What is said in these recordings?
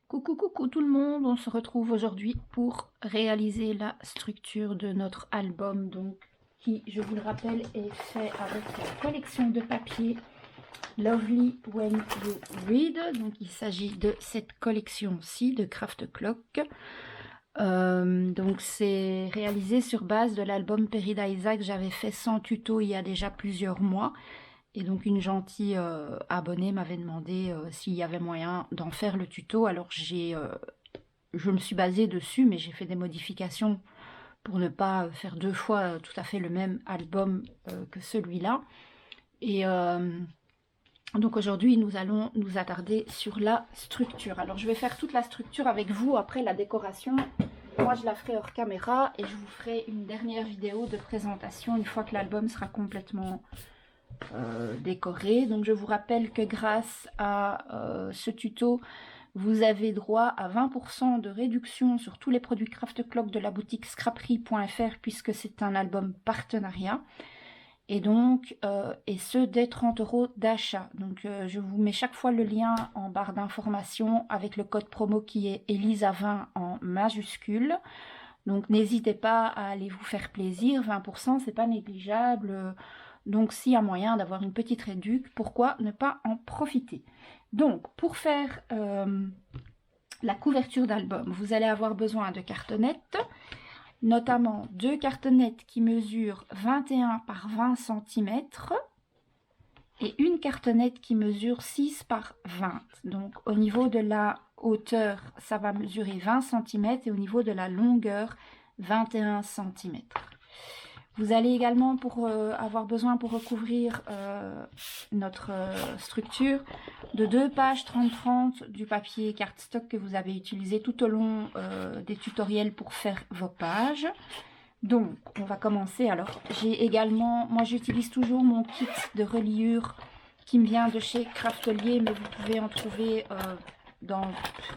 Coucou, coucou tout le monde, on se retrouve aujourd'hui pour réaliser la structure de notre album, donc qui, je vous le rappelle, est fait avec la collection de papier Lovely When You Read. Donc il s'agit de cette collection-ci de Craft Clock. Donc c'est réalisé sur base de l'album Peridaisa que j'avais fait sans tuto il y a déjà plusieurs mois. Et donc une gentille abonnée m'avait demandé s'il y avait moyen d'en faire le tuto. Alors je me suis basée dessus, mais j'ai fait des modifications pour ne pas faire deux fois tout à fait le même album que celui-là. Et donc aujourd'hui, nous allons nous attarder sur la structure. Alors je vais faire toute la structure avec vous. Après la décoration, moi je la ferai hors caméra et je vous ferai une dernière vidéo de présentation une fois que l'album sera complètement décoré. Donc je vous rappelle que grâce à ce tuto, vous avez droit à 20% de réduction sur tous les produits Craft Clock de la boutique scraperie.fr puisque c'est un album partenariat. Et donc, et ce dès 30 € d'achat. Donc je vous mets chaque fois le lien en barre d'information avec le code promo qui est ELISA20 en majuscule. Donc n'hésitez pas à aller vous faire plaisir, 20% c'est pas négligeable. Donc s'il y a moyen d'avoir une petite réduc, pourquoi ne pas en profiter? Donc pour faire la couverture d'album, vous allez avoir besoin de cartonnettes, notamment deux cartonnettes qui mesurent 21 par 20 cm et une cartonnette qui mesure 6 par 20. Donc au niveau de la hauteur, ça va mesurer 20 cm et au niveau de la longueur, 21 cm. Vous allez également avoir besoin pour recouvrir notre structure de 2 pages 30-30 du papier cardstock que vous avez utilisé tout au long des tutoriels pour faire vos pages. Donc, on va commencer. Alors, j'ai également, moi j'utilise toujours mon kit de reliure qui me vient de chez Craftelier, mais vous pouvez en trouver dans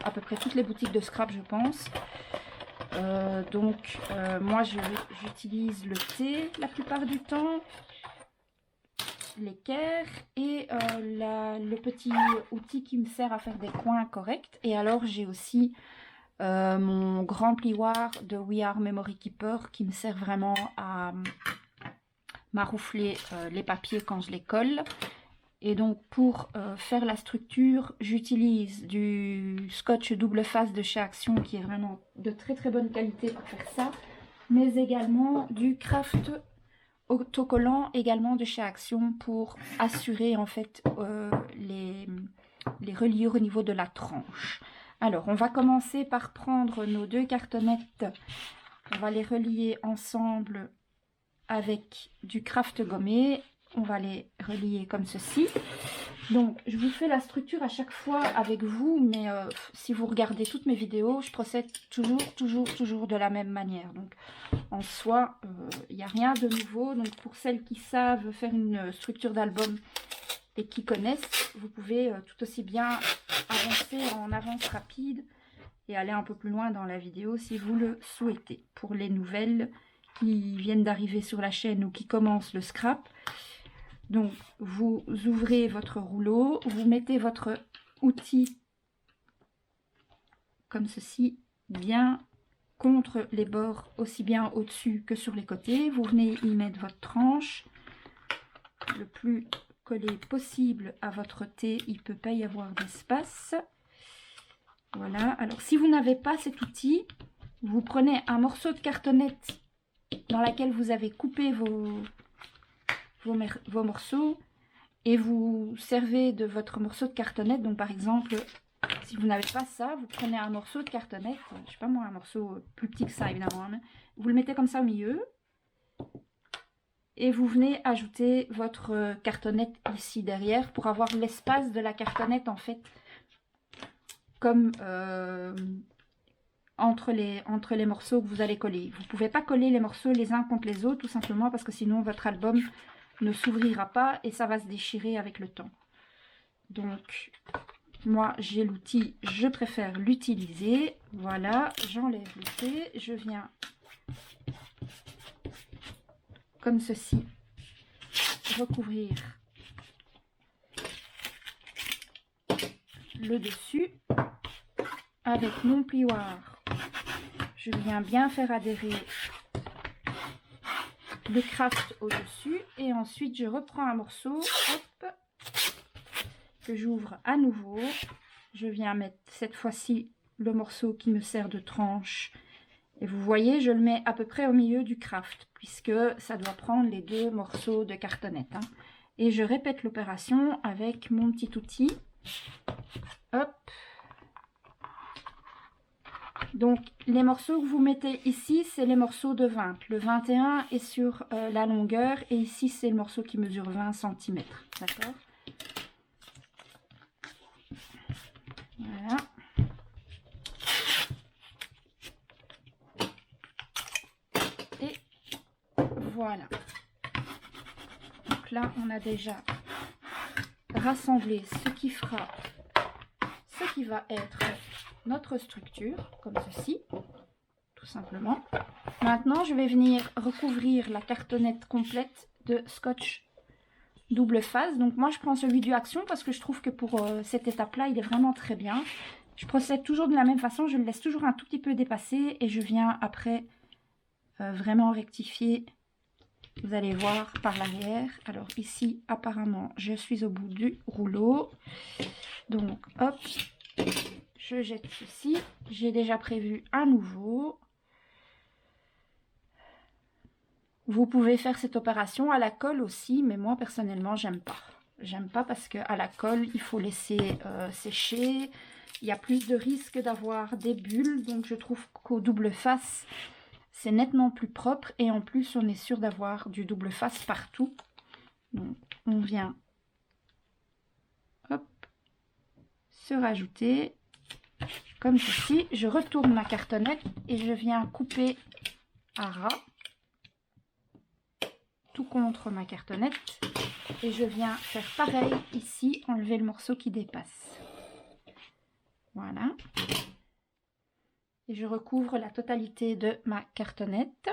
à peu près toutes les boutiques de scrap, je pense. Moi j'utilise le thé la plupart du temps, l'équerre et le petit outil qui me sert à faire des coins corrects. Et alors j'ai aussi mon grand plioir de We Are Memory Keeper qui me sert vraiment à maroufler les papiers quand je les colle. Et donc pour faire la structure, j'utilise du scotch double face de chez Action qui est vraiment de très très bonne qualité pour faire ça, mais également du craft autocollant également de chez Action pour assurer en fait les reliures au niveau de la tranche. Alors on va commencer par prendre nos deux cartonnettes, on va les relier ensemble avec du craft gommé. On va les relier comme ceci. Donc, je vous fais la structure à chaque fois avec vous, mais si vous regardez toutes mes vidéos, je procède toujours de la même manière. Donc, en soi, il n'y a rien de nouveau. Donc, pour celles qui savent faire une structure d'album et qui connaissent, vous pouvez tout aussi bien avancer en avance rapide et aller un peu plus loin dans la vidéo si vous le souhaitez. Pour les nouvelles qui viennent d'arriver sur la chaîne ou qui commencent le scrap, donc vous ouvrez votre rouleau, vous mettez votre outil comme ceci, bien contre les bords, aussi bien au-dessus que sur les côtés. Vous venez y mettre votre tranche, le plus collé possible à votre thé, il ne peut pas y avoir d'espace. Voilà, alors si vous n'avez pas cet outil, vous prenez un morceau de cartonnette dans laquelle vous avez coupé vos morceaux et vous servez de votre morceau de cartonnette. Donc par exemple, si vous n'avez pas ça, vous prenez un morceau de cartonnette, je sais pas moi, un morceau plus petit que ça évidemment, hein, vous le mettez comme ça au milieu et vous venez ajouter votre cartonnette ici derrière pour avoir l'espace de la cartonnette en fait comme entre les morceaux que vous allez coller. Vous ne pouvez pas coller les morceaux les uns contre les autres tout simplement parce que sinon votre album ne s'ouvrira pas et ça va se déchirer avec le temps. Donc moi j'ai l'outil, je préfère l'utiliser. Voilà, j'enlève le thé, je viens comme ceci recouvrir le dessus avec mon plioir, je viens bien faire adhérer le craft au-dessus et ensuite je reprends un morceau, hop, que j'ouvre à nouveau. Je viens mettre cette fois-ci le morceau qui me sert de tranche et vous voyez, je le mets à peu près au milieu du craft puisque ça doit prendre les deux morceaux de cartonnette, hein. Et je répète l'opération avec mon petit outil, hop. Donc les morceaux que vous mettez ici, c'est les morceaux de 20. Le 21 est sur la longueur et ici c'est le morceau qui mesure 20 cm. D'accord? Voilà. Et voilà. Donc là on a déjà rassemblé ce qui va être notre structure, comme ceci, tout simplement. Maintenant, je vais venir recouvrir la cartonnette complète de scotch double face. Donc moi, je prends celui du Action parce que je trouve que pour cette étape-là, il est vraiment très bien. Je procède toujours de la même façon, je le laisse toujours un tout petit peu dépasser et je viens après vraiment rectifier. Vous allez voir par l'arrière. Alors ici, apparemment, je suis au bout du rouleau. Donc, hop. Je jette ceci. J'ai déjà prévu un nouveau. Vous pouvez faire cette opération à la colle aussi, mais moi personnellement j'aime pas. J'aime pas parce que à la colle il faut laisser sécher. Il y a plus de risque d'avoir des bulles, donc je trouve qu'au double face c'est nettement plus propre et en plus on est sûr d'avoir du double face partout. Donc on vient, hop, se rajouter. Comme ceci, je retourne ma cartonnette et je viens couper à ras tout contre ma cartonnette et je viens faire pareil ici, enlever le morceau qui dépasse. Voilà. Et je recouvre la totalité de ma cartonnette.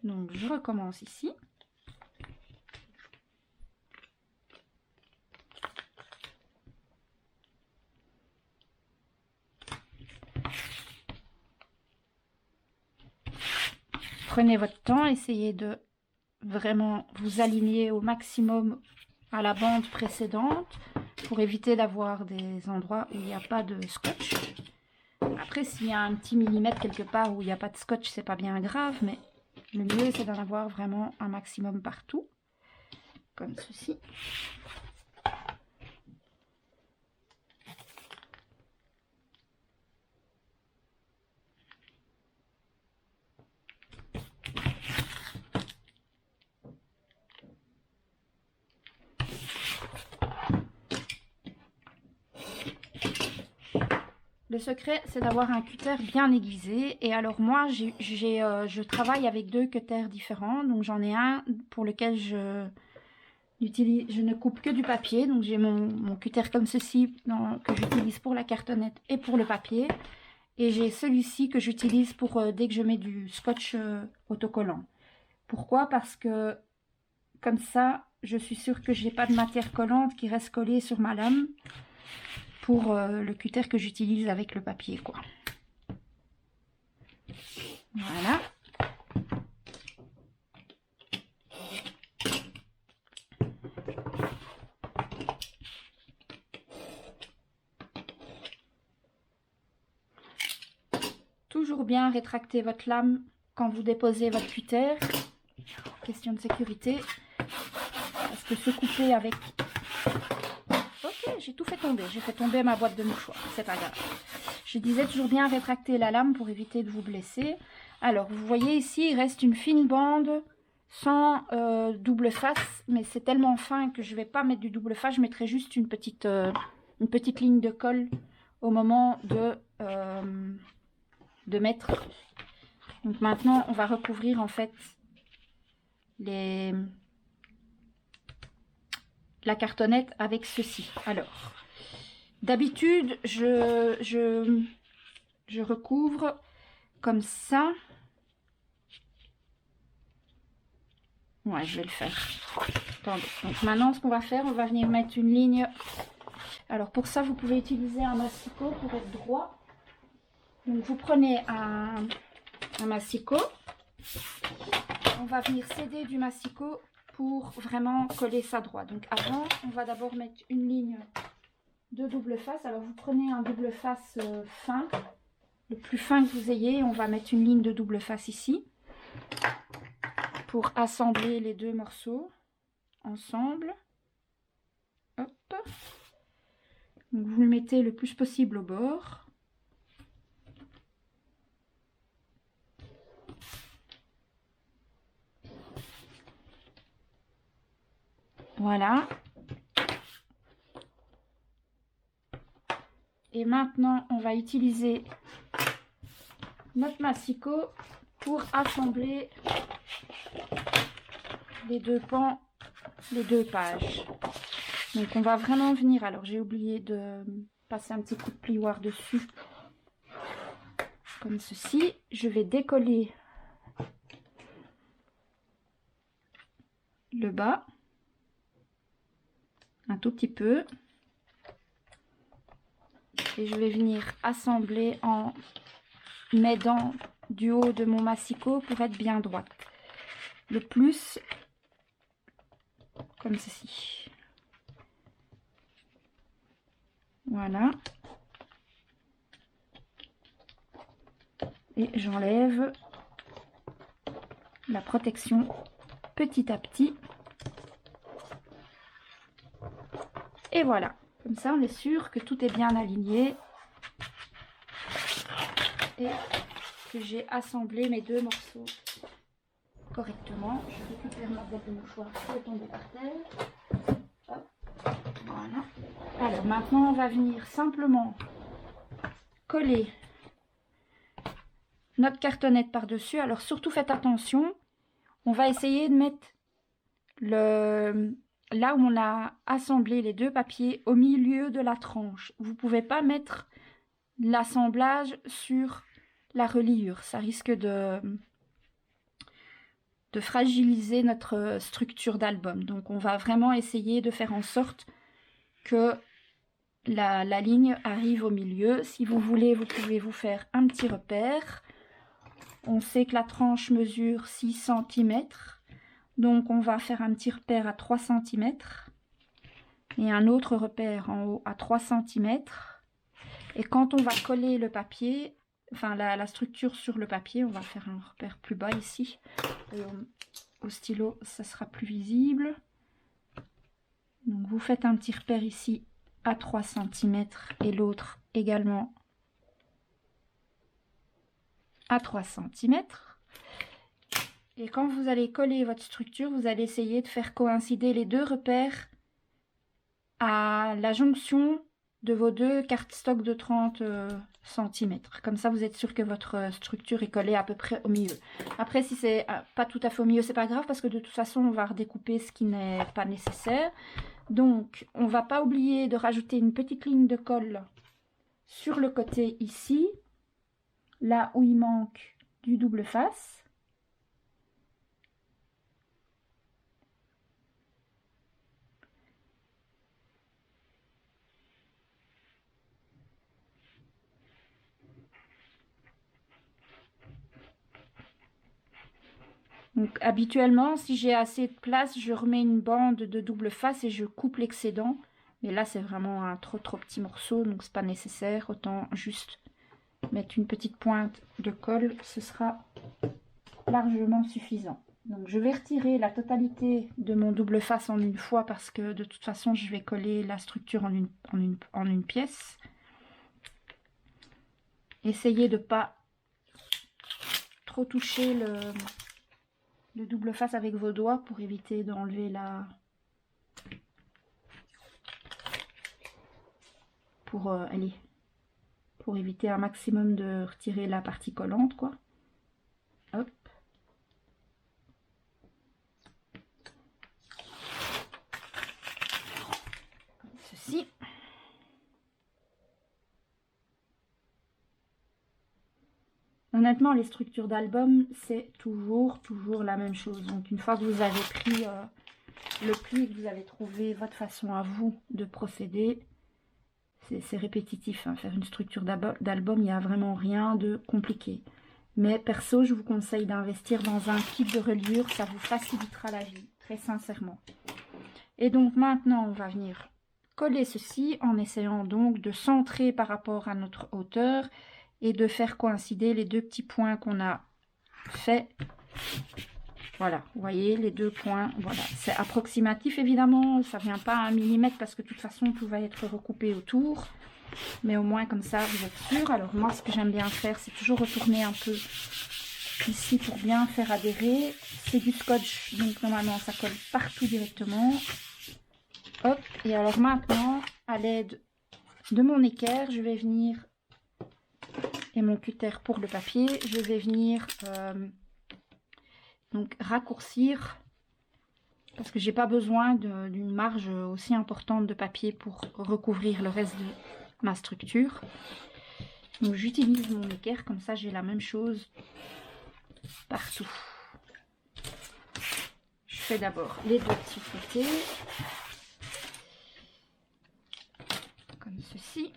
Donc je recommence ici. Prenez votre temps, essayez de vraiment vous aligner au maximum à la bande précédente pour éviter d'avoir des endroits où il n'y a pas de scotch. Après, s'il y a un petit millimètre quelque part où il n'y a pas de scotch, c'est pas bien grave, mais le mieux c'est d'en avoir vraiment un maximum partout, comme ceci. Le secret, c'est d'avoir un cutter bien aiguisé. Et alors moi, je travaille avec deux cutters différents. Donc j'en ai un pour lequel je ne coupe que du papier. Donc j'ai mon cutter comme ceci que j'utilise pour la cartonnette et pour le papier. Et j'ai celui-ci que j'utilise pour dès que je mets du scotch autocollant. Pourquoi? Parce que comme ça, je suis sûre que j'ai pas de matière collante qui reste collée sur ma lame. Pour le cutter que j'utilise avec le papier, quoi. Voilà. Toujours bien rétracter votre lame quand vous déposez votre cutter. Question de sécurité. Parce que se couper avec... Ok, j'ai tout fait tomber. J'ai fait tomber ma boîte de mouchoirs. C'est pas grave. Je disais toujours bien rétracter la lame pour éviter de vous blesser. Alors, vous voyez ici, il reste une fine bande sans double face. Mais c'est tellement fin que je ne vais pas mettre du double face. Je mettrai juste une petite ligne de colle au moment de mettre. Donc maintenant, on va recouvrir en fait la cartonnette avec ceci. Alors, d'habitude, je recouvre comme ça. Ouais, je vais le faire. Attendez. Donc maintenant, ce qu'on va faire, on va venir mettre une ligne Alors pour ça, vous pouvez utiliser un massicot pour être droit. Donc vous prenez un massicot. On va venir céder du massicot pour vraiment coller ça droit. Donc avant, on va d'abord mettre une ligne de double face. Alors vous prenez un double face fin, le plus fin que vous ayez. On va mettre une ligne de double face ici pour assembler les deux morceaux ensemble. Hop. Donc vous le mettez le plus possible au bord. Voilà. Et maintenant, on va utiliser notre massicot pour assembler les deux pans, les deux pages. Donc on va vraiment venir, alors j'ai oublié de passer un petit coup de plioir dessus, comme ceci. Je vais décoller le bas, un tout petit peu. Et je vais venir assembler en m'aidant du haut de mon massicot pour être bien droite. Le plus, comme ceci. Voilà. Et j'enlève la protection petit à petit. Et voilà. Comme ça, on est sûr que tout est bien aligné. Et que j'ai assemblé mes deux morceaux correctement. Je récupère ma boîte de mouchoirs qui est tombée par terre. Hop. Voilà. Alors maintenant, on va venir simplement coller notre cartonnette par-dessus. Alors surtout faites attention, on va essayer de mettre là où on a assemblé les deux papiers au milieu de la tranche. Vous ne pouvez pas mettre l'assemblage sur la reliure, ça risque de fragiliser notre structure d'album. Donc on va vraiment essayer de faire en sorte que la ligne arrive au milieu. Si vous voulez, vous pouvez vous faire un petit repère. On sait que la tranche mesure 6 cm. Donc on va faire un petit repère à 3 cm. Et un autre repère en haut à 3 cm. Et quand on va coller le papier, enfin la structure sur le papier, on va faire un repère plus bas ici. Et au stylo, ça sera plus visible. Donc vous faites un petit repère ici à 3 cm et l'autre également à 3 cm. Et quand vous allez coller votre structure, vous allez essayer de faire coïncider les deux repères à la jonction de vos deux cardstock de 30 cm. Comme ça, vous êtes sûr que votre structure est collée à peu près au milieu. Après, si c'est pas tout à fait au milieu, c'est pas grave parce que de toute façon, on va redécouper ce qui n'est pas nécessaire. Donc, on va pas oublier de rajouter une petite ligne de colle sur le côté ici, là où il manque du double face. Donc habituellement, si j'ai assez de place, je remets une bande de double face et je coupe l'excédent. Mais là, c'est vraiment un trop petit morceau, donc c'est pas nécessaire. Autant juste mettre une petite pointe de colle, ce sera largement suffisant. Donc je vais retirer la totalité de mon double face en une fois parce que de toute façon, je vais coller la structure en une pièce. Essayez de pas trop toucher le double face avec vos doigts pour éviter d'enlever pour éviter un maximum de retirer la partie collante, quoi. Hop. Comme ceci. Honnêtement, les structures d'album, c'est toujours la même chose. Donc, une fois que vous avez pris le pli, que vous avez trouvé votre façon à vous de procéder, c'est répétitif, hein. Faire une structure d'album, il n'y a vraiment rien de compliqué. Mais perso, je vous conseille d'investir dans un kit de reliure, ça vous facilitera la vie, très sincèrement. Et donc maintenant, on va venir coller ceci en essayant donc de centrer par rapport à notre hauteur et de faire coïncider les deux petits points qu'on a fait. Voilà, vous voyez les deux points, voilà, c'est approximatif évidemment, ça vient pas à 1 millimètre parce que de toute façon tout va être recoupé autour, mais au moins comme ça vous êtes sûr. Alors moi ce que j'aime bien faire, c'est toujours retourner un peu ici pour bien faire adhérer. C'est du scotch, donc normalement ça colle partout directement. Hop, et alors maintenant, à l'aide de mon équerre, je vais venir, et mon cutter pour le papier, je vais venir donc raccourcir, parce que j'ai pas besoin d'une marge aussi importante de papier pour recouvrir le reste de ma structure. Donc j'utilise mon équerre, comme ça j'ai la même chose partout. Je fais d'abord les deux petits côtés, comme ceci.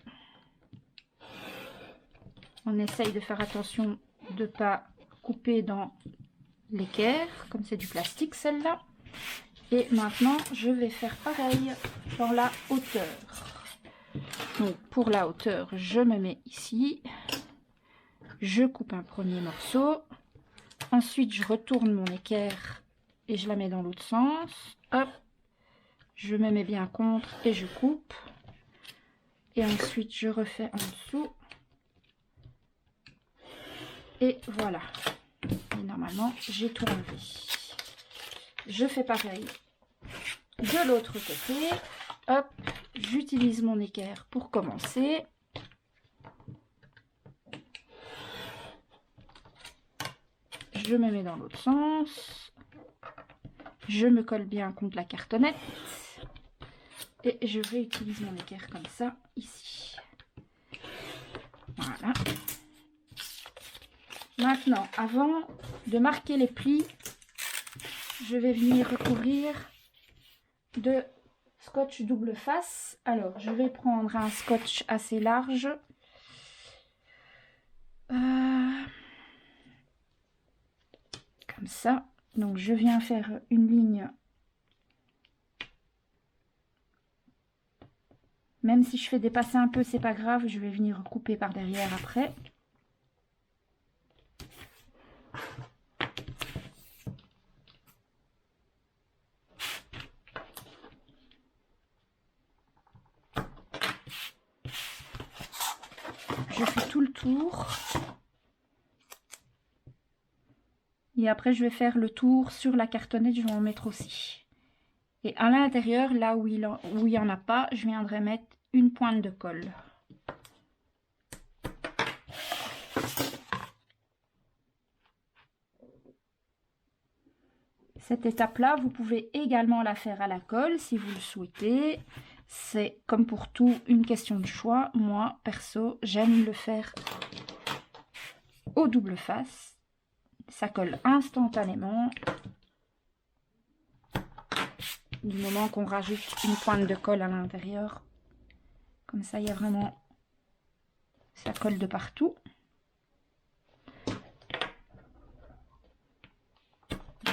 On essaye de faire attention de ne pas couper dans l'équerre, comme c'est du plastique celle-là. Et maintenant, je vais faire pareil dans la hauteur. Donc pour la hauteur, je me mets ici. Je coupe un premier morceau. Ensuite, je retourne mon équerre et je la mets dans l'autre sens. Hop, je me mets bien contre et je coupe. Et ensuite, je refais en dessous. Et voilà. Et normalement, j'ai tout enlevé. Je fais pareil de l'autre côté. Hop, j'utilise mon équerre pour commencer. Je me mets dans l'autre sens. Je me colle bien contre la cartonnette. Et je réutilise mon équerre comme ça, ici. Voilà. Maintenant, avant de marquer les plis, je vais venir recouvrir de scotch double face. Alors, je vais prendre un scotch assez large. Comme ça. Donc, je viens faire une ligne. Même si je fais dépasser un peu, c'est pas grave. Je vais venir couper par derrière après. Je fais tout le tour. Et après, je vais faire le tour sur la cartonnette. Je vais en mettre aussi. Et à l'intérieur, là où il n'y en a pas, je viendrai mettre une pointe de colle. Cette étape-là, vous pouvez également la faire à la colle si vous le souhaitez. C'est comme pour tout une question de choix. Moi, perso, j'aime le faire au double face. Ça colle instantanément. Du moment qu'on rajoute une pointe de colle à l'intérieur. Comme ça, il y a vraiment... ça colle de partout.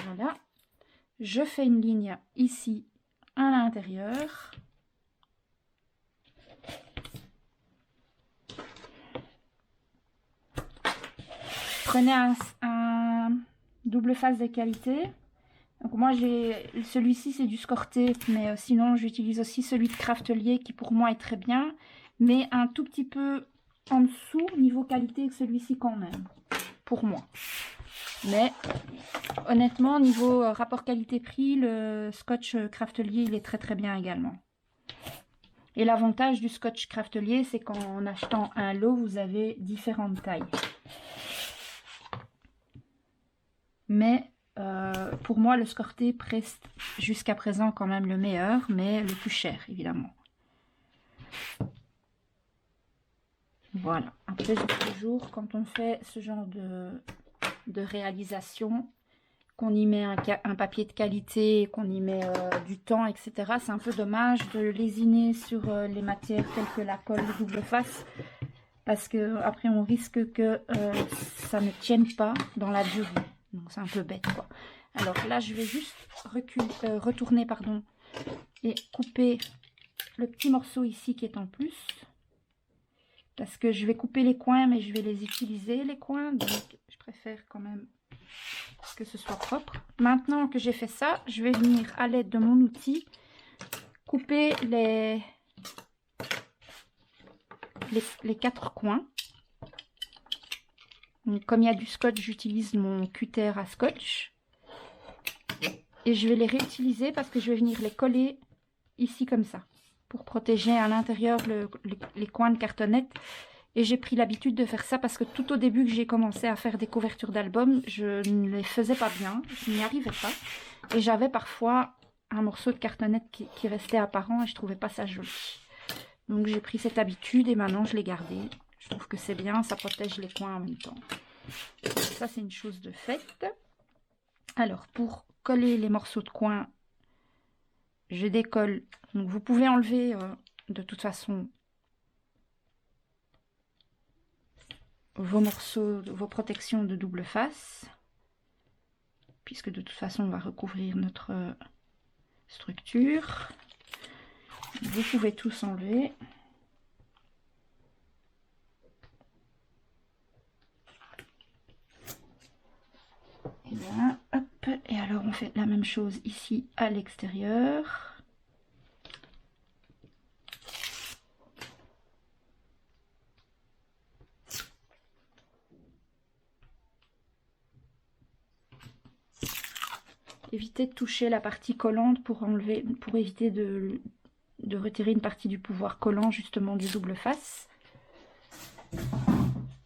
Voilà. Je fais une ligne ici à l'intérieur. Prenez un double face de qualité. Donc moi j'ai celui-ci, c'est du Scorté, mais sinon j'utilise aussi celui de Craftelier qui pour moi est très bien, mais un tout petit peu en dessous niveau qualité que celui-ci quand même, pour moi. Mais honnêtement, niveau rapport qualité-prix, le Scotch Craftelier il est très très bien également. Et l'avantage du Scotch Craftelier, c'est qu'en achetant un lot, vous avez différentes tailles. Mais pour moi, le Scorté reste jusqu'à présent quand même le meilleur, mais le plus cher, évidemment. Voilà. Après, toujours, quand on fait ce genre de réalisation, qu'on y met un papier de qualité, qu'on y met du temps, etc. C'est un peu dommage de lésiner sur les matières telles que la colle double face, parce que après on risque que ça ne tienne pas dans la durée. Donc c'est un peu bête, quoi. Alors là, je vais juste retourner, pardon, et couper le petit morceau ici qui est en plus. Parce que je vais couper les coins, mais je vais les utiliser, les coins. Donc, je préfère quand même que ce soit propre. Maintenant que j'ai fait ça, je vais venir à l'aide de mon outil couper les 4 coins. Donc, comme il y a du scotch, j'utilise mon cutter à scotch. Et je vais les réutiliser parce que je vais venir les coller ici comme ça, pour protéger à l'intérieur les coins de cartonnette. Et j'ai pris l'habitude de faire ça parce que tout au début que j'ai commencé à faire des couvertures d'albums, je ne les faisais pas bien, je n'y arrivais pas. Et j'avais parfois un morceau de cartonnette qui restait apparent et je trouvais pas ça joli. Donc j'ai pris cette habitude et maintenant je l'ai gardée. Je trouve que c'est bien, ça protège les coins en même temps. Donc ça c'est une chose de faite. Alors pour coller les morceaux de coin, je décolle. Donc vous pouvez enlever de toute façon vos morceaux, vos protections de double face, puisque de toute façon on va recouvrir notre structure. Vous pouvez tous enlever. Et là, hop, et alors on fait la même chose ici à l'extérieur. Évitez de toucher la partie collante pour éviter de retirer une partie du pouvoir collant justement du double face.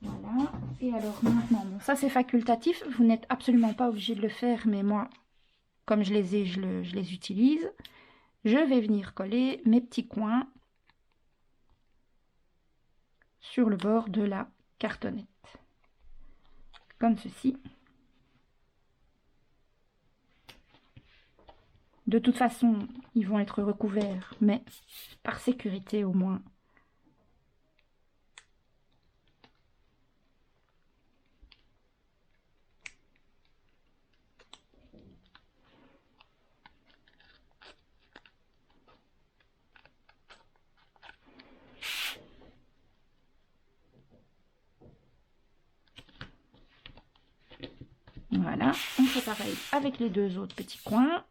Voilà. Et alors maintenant, bon, ça c'est facultatif, vous n'êtes absolument pas obligé de le faire, mais moi, comme je les ai, je les utilise. Je vais venir coller mes petits coins sur le bord de la cartonnette, comme ceci. De toute façon, ils vont être recouverts, mais par sécurité au moins. Voilà, on fait pareil avec les deux autres petits coins.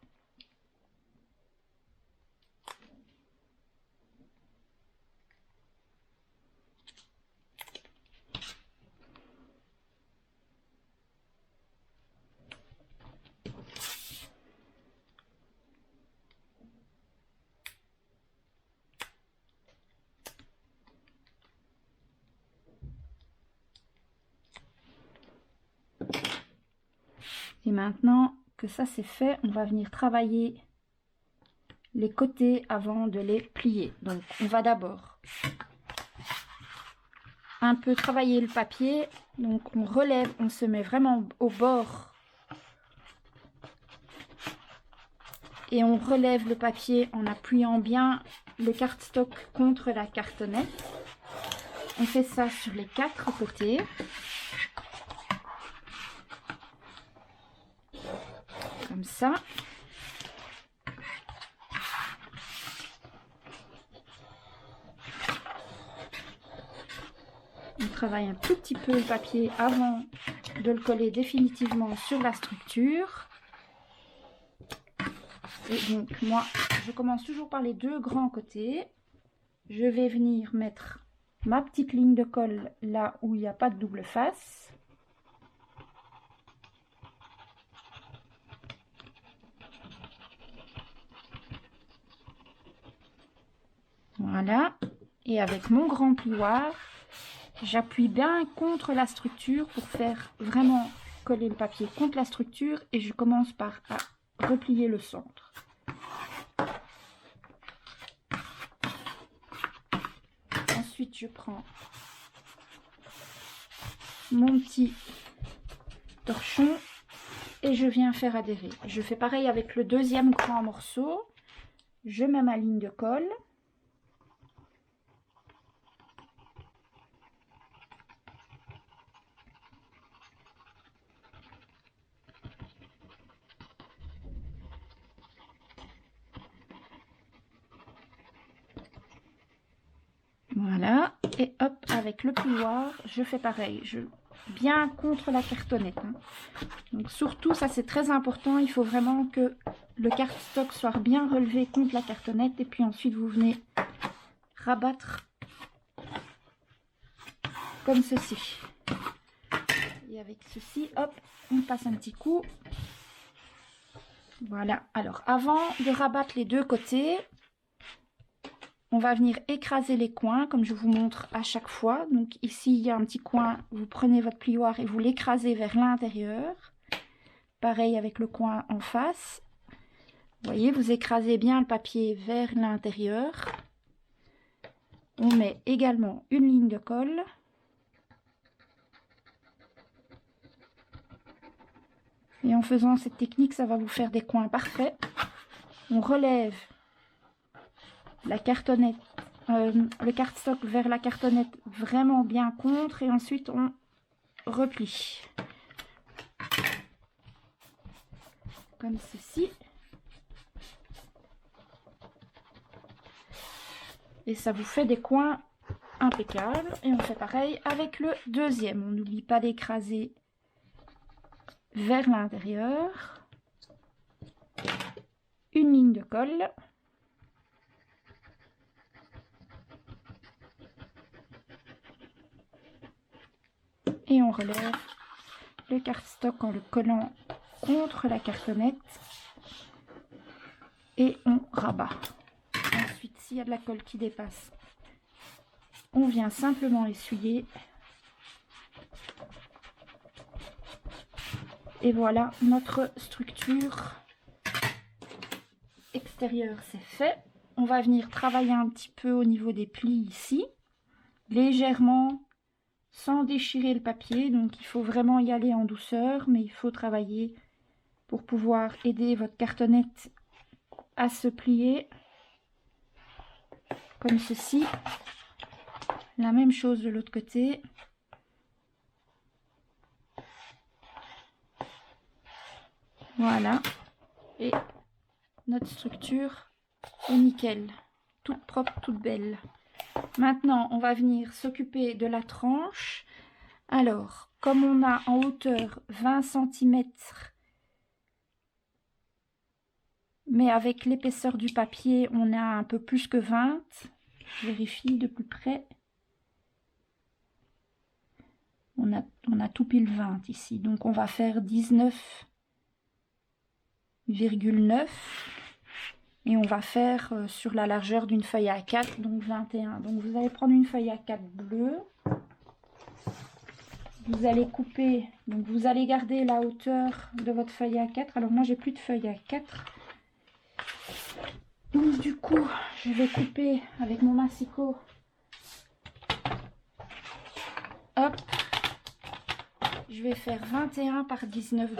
Et maintenant que ça c'est fait, on va venir travailler les côtés avant de les plier. Donc on va d'abord un peu travailler le papier. Donc on relève, on se met vraiment au bord et on relève le papier en appuyant bien le cardstock contre la cartonnette. On fait ça sur les 4 côtés. Comme ça. On travaille un tout petit peu le papier avant de le coller définitivement sur la structure. Et donc moi, je commence toujours par les 2 grands côtés. Je vais venir mettre ma petite ligne de colle là où il n'y a pas de double face. Voilà. Et avec mon grand plioir, j'appuie bien contre la structure pour faire vraiment coller le papier contre la structure et je commence par replier le centre. Ensuite, je prends mon petit torchon et je viens faire adhérer. Je fais pareil avec le deuxième grand morceau. Je mets ma ligne de colle. Voilà, et hop, avec le plioir, je fais pareil, bien contre la cartonnette. Hein. Donc surtout, ça c'est très important, il faut vraiment que le cardstock soit bien relevé contre la cartonnette, et puis ensuite vous venez rabattre comme ceci. Et avec ceci, hop, on passe un petit coup. Voilà, alors avant de rabattre les deux côtés, on va venir écraser les coins, comme je vous montre à chaque fois. Donc ici, il y a un petit coin, vous prenez votre plioir et vous l'écrasez vers l'intérieur. Pareil avec le coin en face. Vous voyez, vous écrasez bien le papier vers l'intérieur. On met également une ligne de colle. Et en faisant cette technique, ça va vous faire des coins parfaits. On relève la cartonnette, le cardstock vers la cartonnette vraiment bien contre et ensuite on replie comme ceci et ça vous fait des coins impeccables. Et on fait pareil avec le deuxième, on n'oublie pas d'écraser vers l'intérieur, une ligne de colle. Et on relève le cardstock en le collant contre la cartonnette et on rabat. Ensuite, s'il y a de la colle qui dépasse, on vient simplement essuyer. Et voilà, notre structure extérieure, c'est fait. On va venir travailler un petit peu au niveau des plis ici, légèrement, sans déchirer le papier. Donc il faut vraiment y aller en douceur, mais il faut travailler pour pouvoir aider votre cartonnette à se plier comme ceci. La même chose de l'autre côté. Voilà, et notre structure est nickel, toute propre, toute belle. Maintenant, on va venir s'occuper de la tranche. Alors, comme on a en hauteur 20 cm, mais avec l'épaisseur du papier, on a un peu plus que 20. Je vérifie de plus près. On a tout pile 20 ici, donc on va faire 19,9 et on va faire sur la largeur d'une feuille A4, donc 21. Donc vous allez prendre une feuille A4 bleue, vous allez couper, donc vous allez garder la hauteur de votre feuille A4. Alors moi j'ai plus de feuille A4, donc du coup je vais couper avec mon massicot. Hop, je vais faire 21 par 19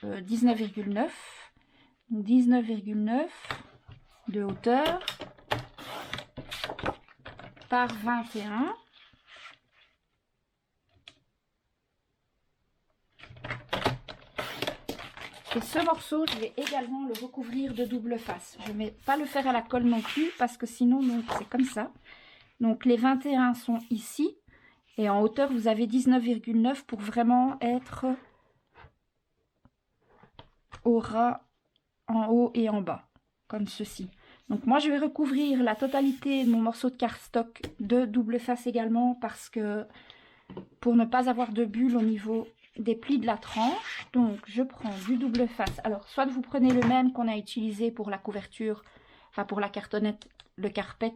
19,9. 19,9 de hauteur par 21. Et ce morceau, je vais également le recouvrir de double face. Je ne vais pas le faire à la colle non plus parce que sinon, c'est comme ça. Donc les 21 sont ici et en hauteur, vous avez 19,9 pour vraiment être au ras en haut et en bas, comme ceci. Donc moi je vais recouvrir la totalité de mon morceau de cardstock de double face également, parce que pour ne pas avoir de bulles au niveau des plis de la tranche. Donc je prends du double face. Alors soit vous prenez le même qu'on a utilisé pour la couverture, enfin pour la cartonnette, le carpet,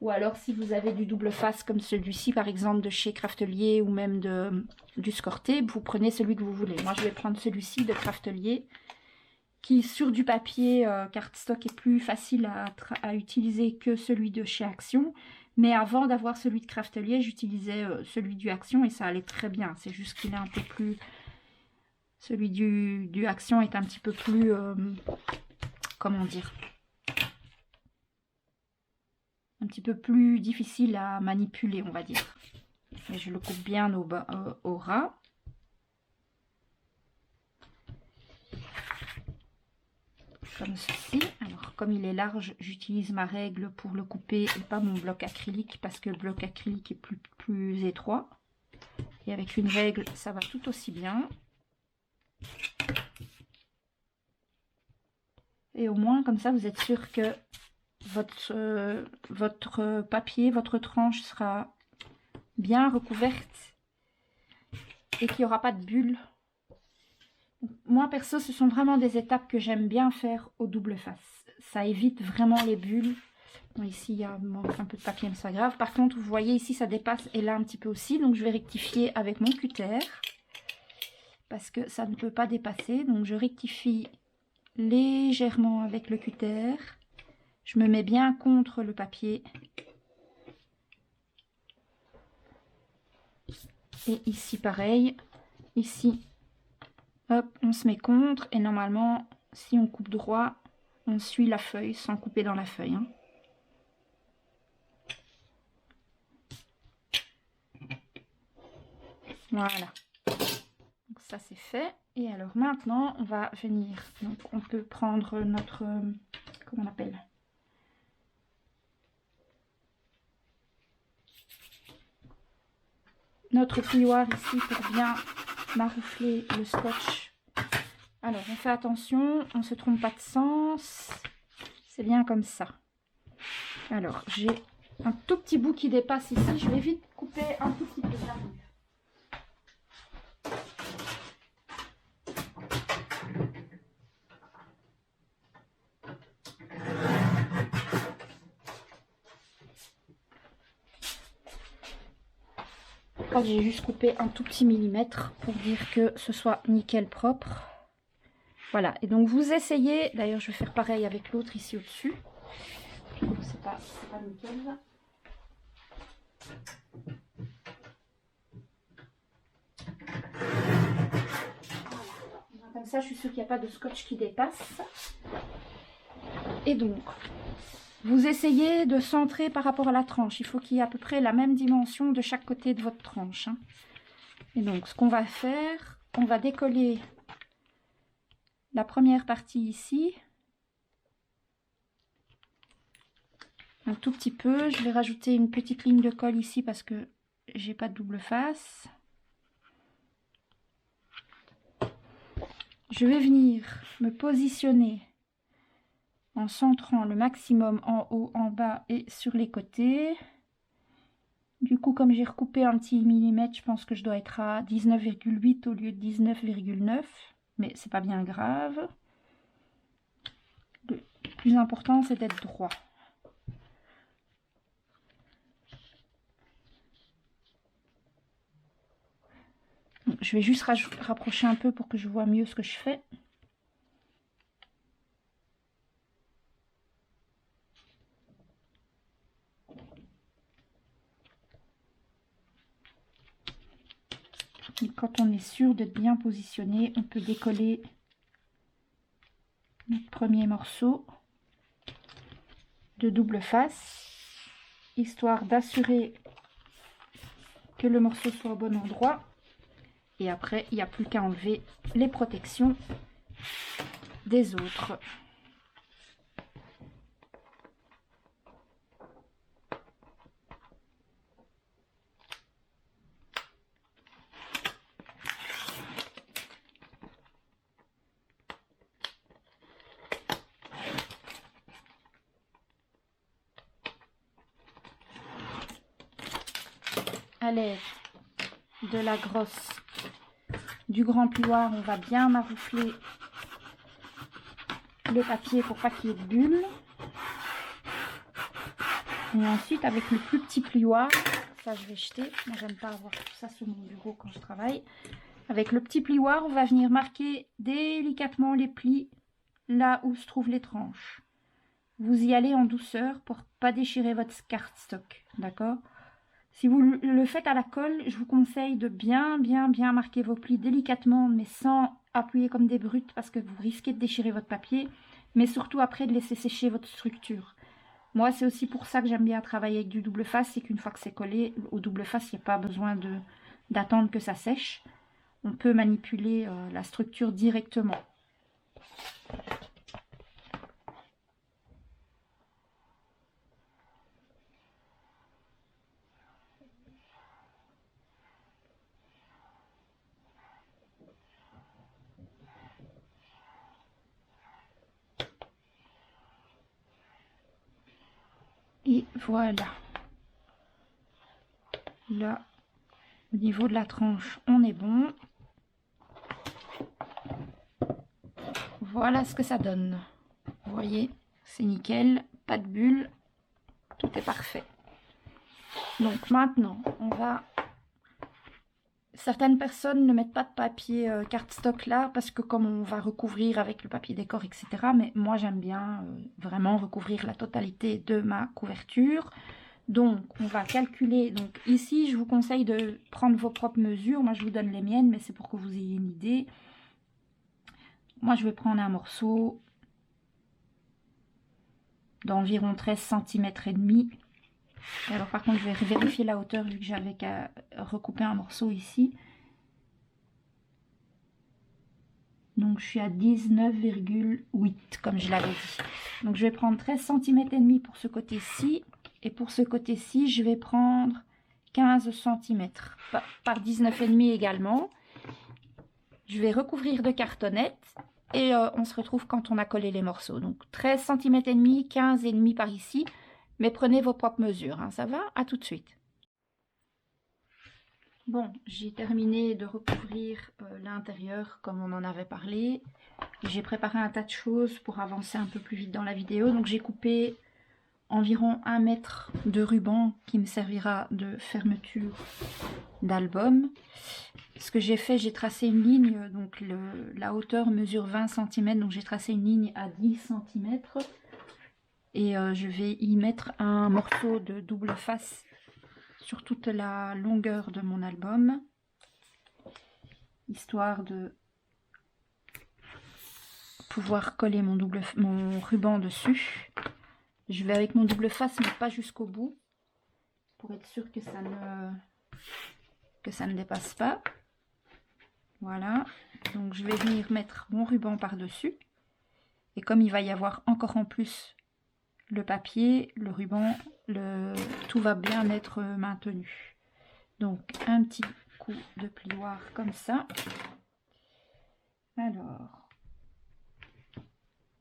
ou alors si vous avez du double face comme celui-ci par exemple de chez Craftelier ou même du Score-Tape, vous prenez celui que vous voulez. Moi je vais prendre celui-ci de Craftelier, qui sur du papier cardstock est plus facile à utiliser que celui de chez Action. Mais avant d'avoir celui de Craftelier, j'utilisais celui du Action et ça allait très bien. C'est juste qu'il est un peu plus... Celui du Action est un petit peu plus, comment dire, un petit peu plus difficile à manipuler, on va dire. Et je le coupe bien au ras. Comme ceci. Alors, comme il est large, j'utilise ma règle pour le couper et pas mon bloc acrylique parce que le bloc acrylique est plus étroit. Et avec une règle, ça va tout aussi bien. Et au moins, comme ça, vous êtes sûr que votre papier, votre tranche sera bien recouverte et qu'il n'y aura pas de bulles. Moi, perso, ce sont vraiment des étapes que j'aime bien faire au double face. Ça évite vraiment les bulles. Bon, ici, il y a un peu de papier, mais c'est pas grave. Par contre, vous voyez, ici, ça dépasse et là, un petit peu aussi. Donc, je vais rectifier avec mon cutter parce que ça ne peut pas dépasser. Donc, je rectifie légèrement avec le cutter. Je me mets bien contre le papier. Et ici, pareil. Ici, hop, on se met contre. Et normalement, si on coupe droit, on suit la feuille sans couper dans la feuille. Hein. Voilà. Donc ça, c'est fait. Et alors maintenant, on va venir. Donc, on peut prendre notre... comment on appelle ? Notre plioir ici pour bien maroufler le scotch. Alors, on fait attention, on ne se trompe pas de sens. C'est bien comme ça. Alors, j'ai un tout petit bout qui dépasse ici. Je vais vite couper un tout petit peu. J'arrive. J'ai juste coupé un tout petit millimètre pour dire que ce soit nickel propre. Voilà, et donc vous essayez, d'ailleurs je vais faire pareil avec l'autre ici au-dessus. C'est pas nickel. Voilà. Comme ça, je suis sûre qu'il n'y a pas de scotch qui dépasse. Et donc, vous essayez de centrer par rapport à la tranche. Il faut qu'il y ait à peu près la même dimension de chaque côté de votre tranche. Hein. Et donc, ce qu'on va faire, on va décoller la première partie ici. Un tout petit peu. Je vais rajouter une petite ligne de colle ici parce que j'ai pas de double face. Je vais venir me positionner en centrant le maximum en haut, en bas et sur les côtés. Du coup, comme j'ai recoupé un petit millimètre, je pense que je dois être à 19,8 au lieu de 19,9. Mais c'est pas bien grave. Le plus important, c'est d'être droit. Je vais juste rapprocher un peu pour que je vois mieux ce que je fais. Et quand on est sûr d'être bien positionné, on peut décoller notre premier morceau de double face, histoire d'assurer que le morceau soit au bon endroit. Et après, il n'y a plus qu'à enlever les protections des autres. À l'aide de la grosse du grand plioir, on va bien maroufler le papier pour pas qu'il y ait de bulles. Et ensuite, avec le plus petit plioir, ça je vais jeter. Moi, j'aime pas avoir tout ça sur mon bureau quand je travaille. Avec le petit plioir, on va venir marquer délicatement les plis là où se trouvent les tranches. Vous y allez en douceur pour pas déchirer votre cardstock, d'accord? Si vous le faites à la colle, je vous conseille de bien marquer vos plis délicatement, mais sans appuyer comme des brutes parce que vous risquez de déchirer votre papier, mais surtout après de laisser sécher votre structure. Moi, c'est aussi pour ça que j'aime bien travailler avec du double face, c'est qu'une fois que c'est collé au double face, il n'y a pas besoin d'attendre que ça sèche. On peut manipuler la structure directement. Et voilà. Là, au niveau de la tranche, on est bon. Voilà ce que ça donne. Vous voyez, c'est nickel, pas de bulles, tout est parfait. Donc maintenant, on va... Certaines personnes ne mettent pas de papier cardstock là parce que comme on va recouvrir avec le papier décor, etc. Mais moi j'aime bien vraiment recouvrir la totalité de ma couverture. Donc on va calculer. Donc ici je vous conseille de prendre vos propres mesures. Moi je vous donne les miennes, mais c'est pour que vous ayez une idée. Moi je vais prendre un morceau d'environ 13 cm et demi. Alors par contre je vais vérifier la hauteur vu que j'avais qu'à recouper un morceau ici. Donc je suis à 19,8 comme je l'avais dit. Donc je vais prendre 13 cm et demi pour ce côté-ci. Et pour ce côté-ci, je vais prendre 15 cm par 19,5 également. Je vais recouvrir de cartonnette. Et on se retrouve quand on a collé les morceaux. Donc 13 cm et demi, 15,5 par ici. Mais prenez vos propres mesures, hein, ça va? À tout de suite. Bon, j'ai terminé de recouvrir l'intérieur comme on en avait parlé. J'ai préparé un tas de choses pour avancer un peu plus vite dans la vidéo. Donc j'ai coupé environ 1 mètre de ruban qui me servira de fermeture d'album. Ce que j'ai fait, j'ai tracé une ligne. Donc la hauteur mesure 20 cm. Donc j'ai tracé une ligne à 10 cm. Et je vais y mettre un morceau de double face sur toute la longueur de mon album, histoire de pouvoir coller mon ruban dessus. Je vais avec mon double face, mais pas jusqu'au bout, pour être sûr que ça ne dépasse pas. Voilà, donc je vais venir mettre mon ruban par-dessus. Et comme il va y avoir encore en plus le papier, le ruban, tout va bien être maintenu. Donc un petit coup de plioir comme ça. Alors,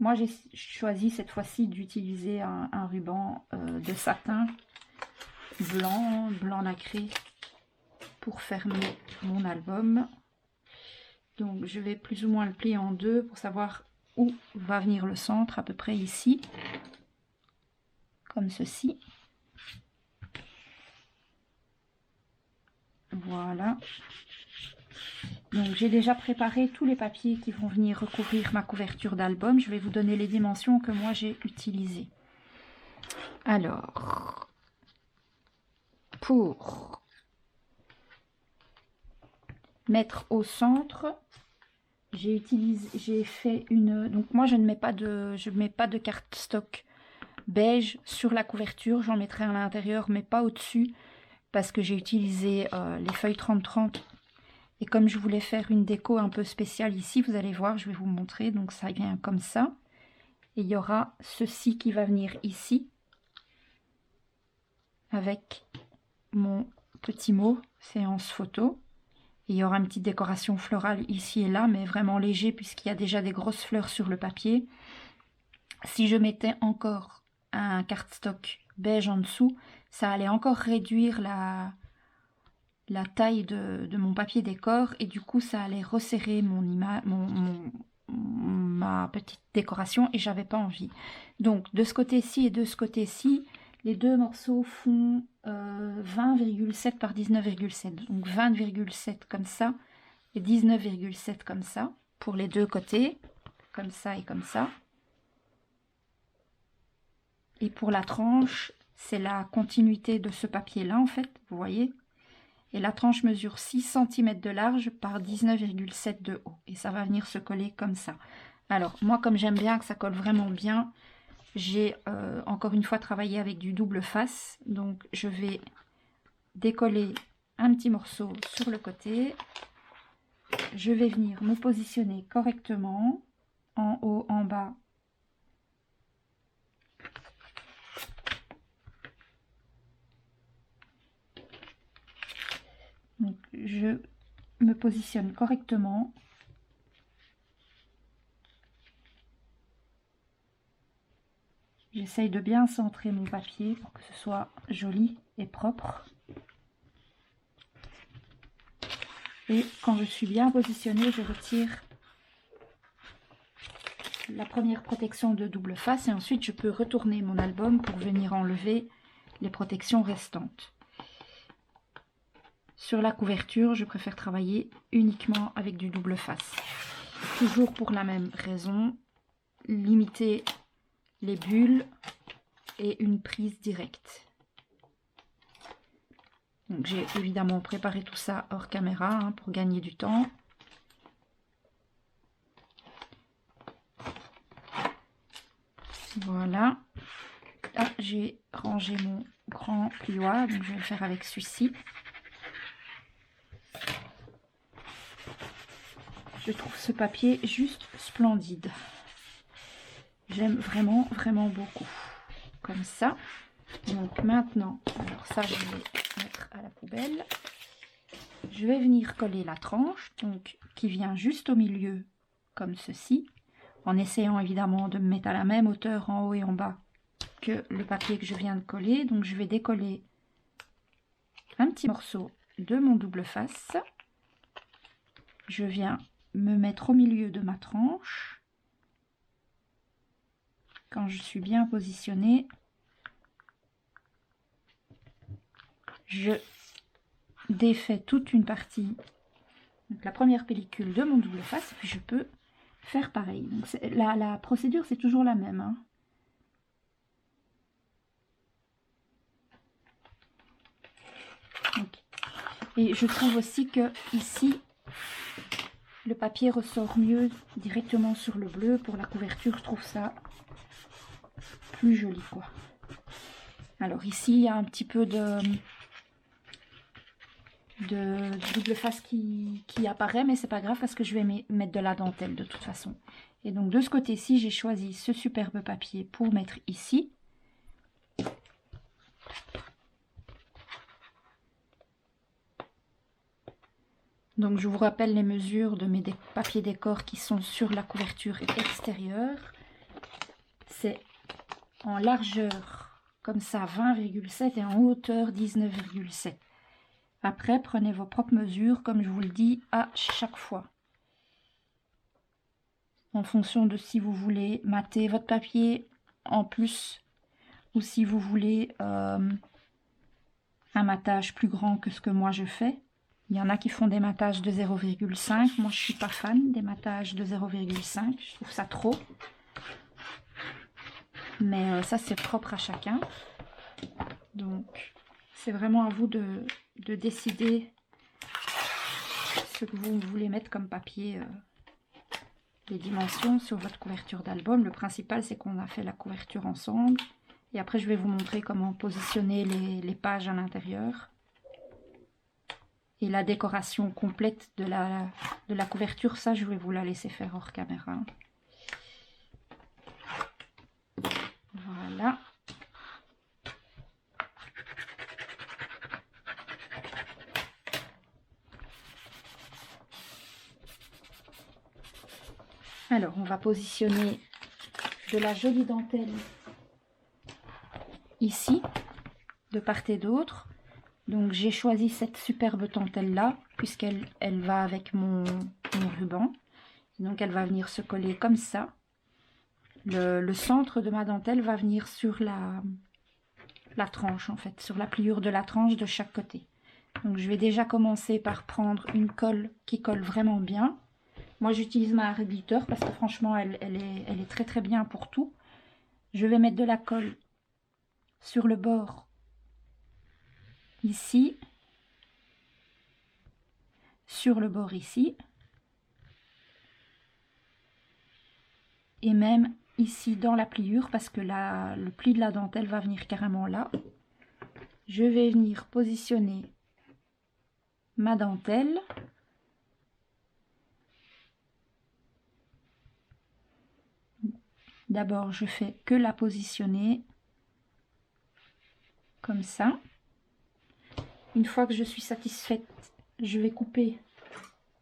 moi j'ai choisi cette fois-ci d'utiliser un ruban de satin blanc nacré pour fermer mon album. Donc je vais plus ou moins le plier en deux pour savoir où va venir le centre, à peu près ici, comme ceci. Voilà. Donc j'ai déjà préparé tous les papiers qui vont venir recouvrir ma couverture d'album. Je vais vous donner les dimensions que moi j'ai utilisées. Alors, pour mettre au centre, j'ai fait une... Donc moi je mets pas de cardstock beige sur la couverture. J'en mettrai à l'intérieur, mais pas au-dessus, parce que j'ai utilisé les feuilles 30-30. Et comme je voulais faire une déco un peu spéciale ici, vous allez voir, je vais vous montrer. Donc ça vient comme ça. Et il y aura ceci qui va venir ici. Avec mon petit mot, séance photo. Et il y aura une petite décoration florale ici et là, mais vraiment léger puisqu'il y a déjà des grosses fleurs sur le papier. Si je mettais encore un cardstock beige en dessous, ça allait encore réduire la taille de mon papier décor et du coup ça allait resserrer ma petite décoration et j'avais pas envie. Donc de ce côté-ci et de ce côté-ci, les deux morceaux font 20,7 par 19,7. Donc 20,7 comme ça et 19,7 comme ça pour les deux côtés, comme ça et comme ça. Et pour la tranche, c'est la continuité de ce papier là en fait, vous voyez. Et la tranche mesure 6 cm de large par 19,7 de haut. Et ça va venir se coller comme ça. Alors, moi, comme j'aime bien que ça colle vraiment bien, j'ai encore une fois travaillé avec du double face. Donc, je vais décoller un petit morceau sur le côté. Je vais venir me positionner correctement, en haut, en bas. Donc, je me positionne correctement. J'essaye de bien centrer mon papier pour que ce soit joli et propre. Et quand je suis bien positionnée, je retire la première protection de double face et ensuite je peux retourner mon album pour venir enlever les protections restantes. Sur la couverture, je préfère travailler uniquement avec du double face. Toujours pour la même raison, limiter les bulles et une prise directe. Donc j'ai évidemment préparé tout ça hors caméra pour gagner du temps. Voilà. Ah, j'ai rangé mon grand plioir, donc je vais le faire avec celui-ci. Je trouve ce papier juste splendide. J'aime vraiment, vraiment beaucoup. Comme ça. Donc maintenant, alors ça je vais mettre à la poubelle. Je vais venir coller la tranche, donc qui vient juste au milieu, comme ceci, en essayant évidemment de me mettre à la même hauteur en haut et en bas que le papier que je viens de coller. Donc je vais décoller un petit morceau de mon double face. Je viens me mettre au milieu de ma tranche. Quand je suis bien positionnée, je défais toute une partie, donc la première pellicule de mon double face, puis je peux faire pareil. Donc la procédure c'est toujours la même. Donc, et je trouve aussi que ici le papier ressort mieux directement sur le bleu. Pour la couverture, je trouve ça plus joli quoi. Alors ici il y a un petit peu de double face qui apparaît, mais c'est pas grave parce que je vais mettre de la dentelle de toute façon. Et donc de ce côté-ci, j'ai choisi ce superbe papier pour mettre ici. Donc je vous rappelle les mesures de mes papiers décor qui sont sur la couverture extérieure. C'est en largeur comme ça 20,7 et en hauteur 19,7. Après, prenez vos propres mesures, comme je vous le dis à chaque fois. En fonction de si vous voulez mater votre papier en plus ou si vous voulez un matage plus grand que ce que moi je fais. Il y en a qui font des matages de 0,5. Moi, je suis pas fan des matages de 0,5. Je trouve ça trop. Mais ça, c'est propre à chacun. Donc, c'est vraiment à vous de décider ce que vous voulez mettre comme papier, les dimensions sur votre couverture d'album. Le principal, c'est qu'on a fait la couverture ensemble. Et après, je vais vous montrer comment positionner les pages à l'intérieur. Et la décoration complète de la couverture, ça, je vais vous la laisser faire hors caméra. Voilà. Alors, on va positionner de la jolie dentelle ici, de part et d'autre. Donc, j'ai choisi cette superbe dentelle-là, puisqu'elle va avec mon ruban. Donc, elle va venir se coller comme ça. Le centre de ma dentelle va venir sur la tranche, en fait, sur la pliure de la tranche de chaque côté. Donc, je vais déjà commencer par prendre une colle qui colle vraiment bien. Moi, j'utilise ma réducteur parce que franchement, elle est très très bien pour tout. Je vais mettre de la colle sur le bord, ici. sur le bord ici. Et même ici dans la pliure, parce que le pli de la dentelle va venir carrément là. Je vais venir positionner ma dentelle. D'abord, je fais que la positionner comme ça. Une fois que je suis satisfaite, je vais couper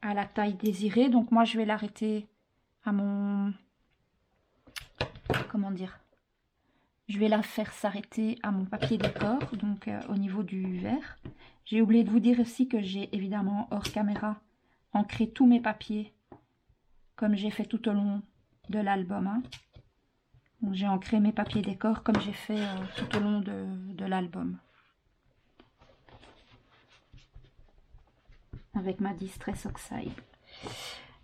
à la taille désirée. Donc moi, je vais l'arrêter à mon... Comment dire? Je vais la faire s'arrêter à mon papier décor, donc au niveau du verre. J'ai oublié de vous dire aussi que j'ai évidemment, hors caméra, ancré tous mes papiers, comme j'ai fait tout au long de l'album. Hein. J'ai ancré mes papiers décor comme j'ai fait tout au long de l'album. Avec ma Distress Oxide.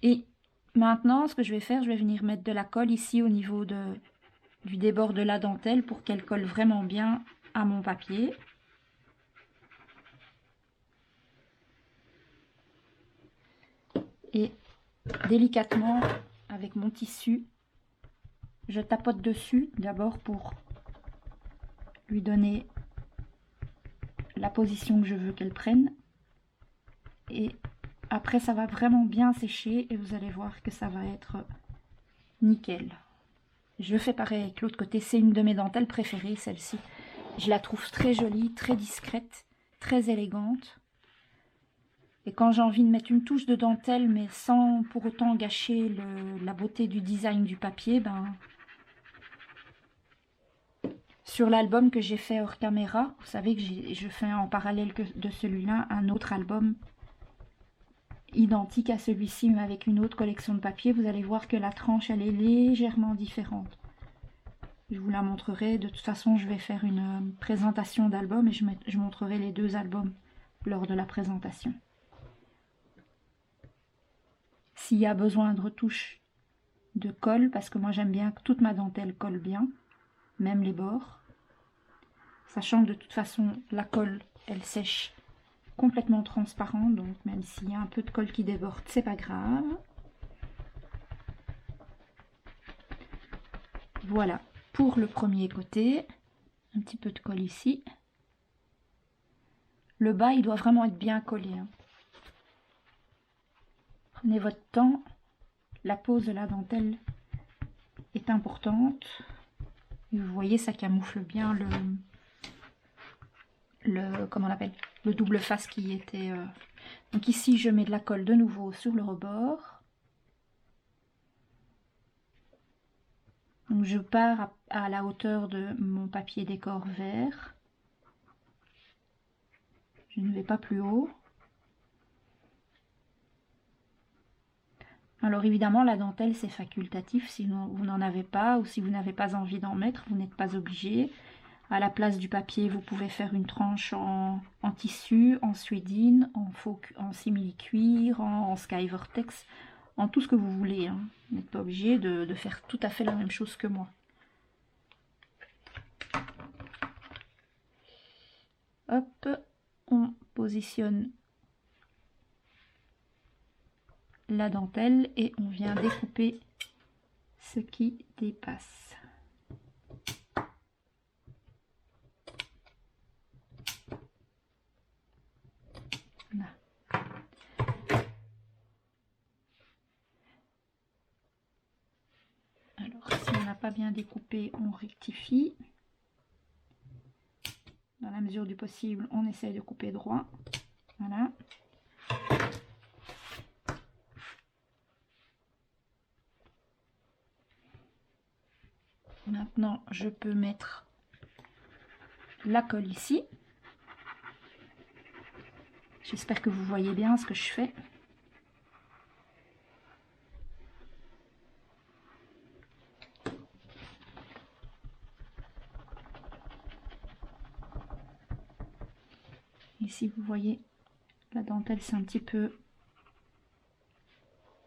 Et maintenant, ce que je vais faire, je vais venir mettre de la colle ici au niveau du débord de la dentelle pour qu'elle colle vraiment bien à mon papier. Et délicatement, avec mon tissu, je tapote dessus d'abord pour lui donner la position que je veux qu'elle prenne. Et après, ça va vraiment bien sécher et vous allez voir que ça va être nickel. Je fais pareil avec l'autre côté. C'est une de mes dentelles préférées, celle-ci. Je la trouve très jolie, très discrète, très élégante. Et quand j'ai envie de mettre une touche de dentelle, mais sans pour autant gâcher la beauté du design du papier, ben, sur l'album que j'ai fait hors caméra, vous savez que je fais en parallèle de celui-là un autre album identique à celui-ci, mais avec une autre collection de papier. Vous allez voir que la tranche, elle est légèrement différente. Je vous la montrerai. De toute façon, je vais faire une présentation d'album et je montrerai les deux albums lors de la présentation. S'il y a besoin de retouche de colle, parce que moi j'aime bien que toute ma dentelle colle bien, même les bords, sachant que de toute façon la colle elle sèche complètement transparente, donc même s'il y a un peu de colle qui déborde, c'est pas grave. Voilà pour le premier côté, un petit peu de colle ici. Le bas il doit vraiment être bien collé. Hein. Prenez votre temps, la pose de la dentelle est importante. Et vous voyez, ça camoufle bien comment on appelle, le double face qui était. Donc ici, je mets de la colle de nouveau sur le rebord. Donc je pars à la hauteur de mon papier décor vert. Je ne vais pas plus haut. Alors évidemment, la dentelle, c'est facultatif. Si vous n'en avez pas ou si vous n'avez pas envie d'en mettre, vous n'êtes pas obligé. À la place du papier, vous pouvez faire une tranche en tissu, en suédine, en simili-cuir, en sky vortex, en tout ce que vous voulez. Hein. Vous n'êtes pas obligé de faire tout à fait la même chose que moi. Hop, on positionne la dentelle et on vient découper ce qui dépasse. Là. Alors si on n'a pas bien découpé, on rectifie. Dans la mesure du possible, on essaye de couper droit. Voilà. Maintenant, je peux mettre la colle ici. J'espère que vous voyez bien ce que je fais. Ici, vous voyez, la dentelle c'est un petit peu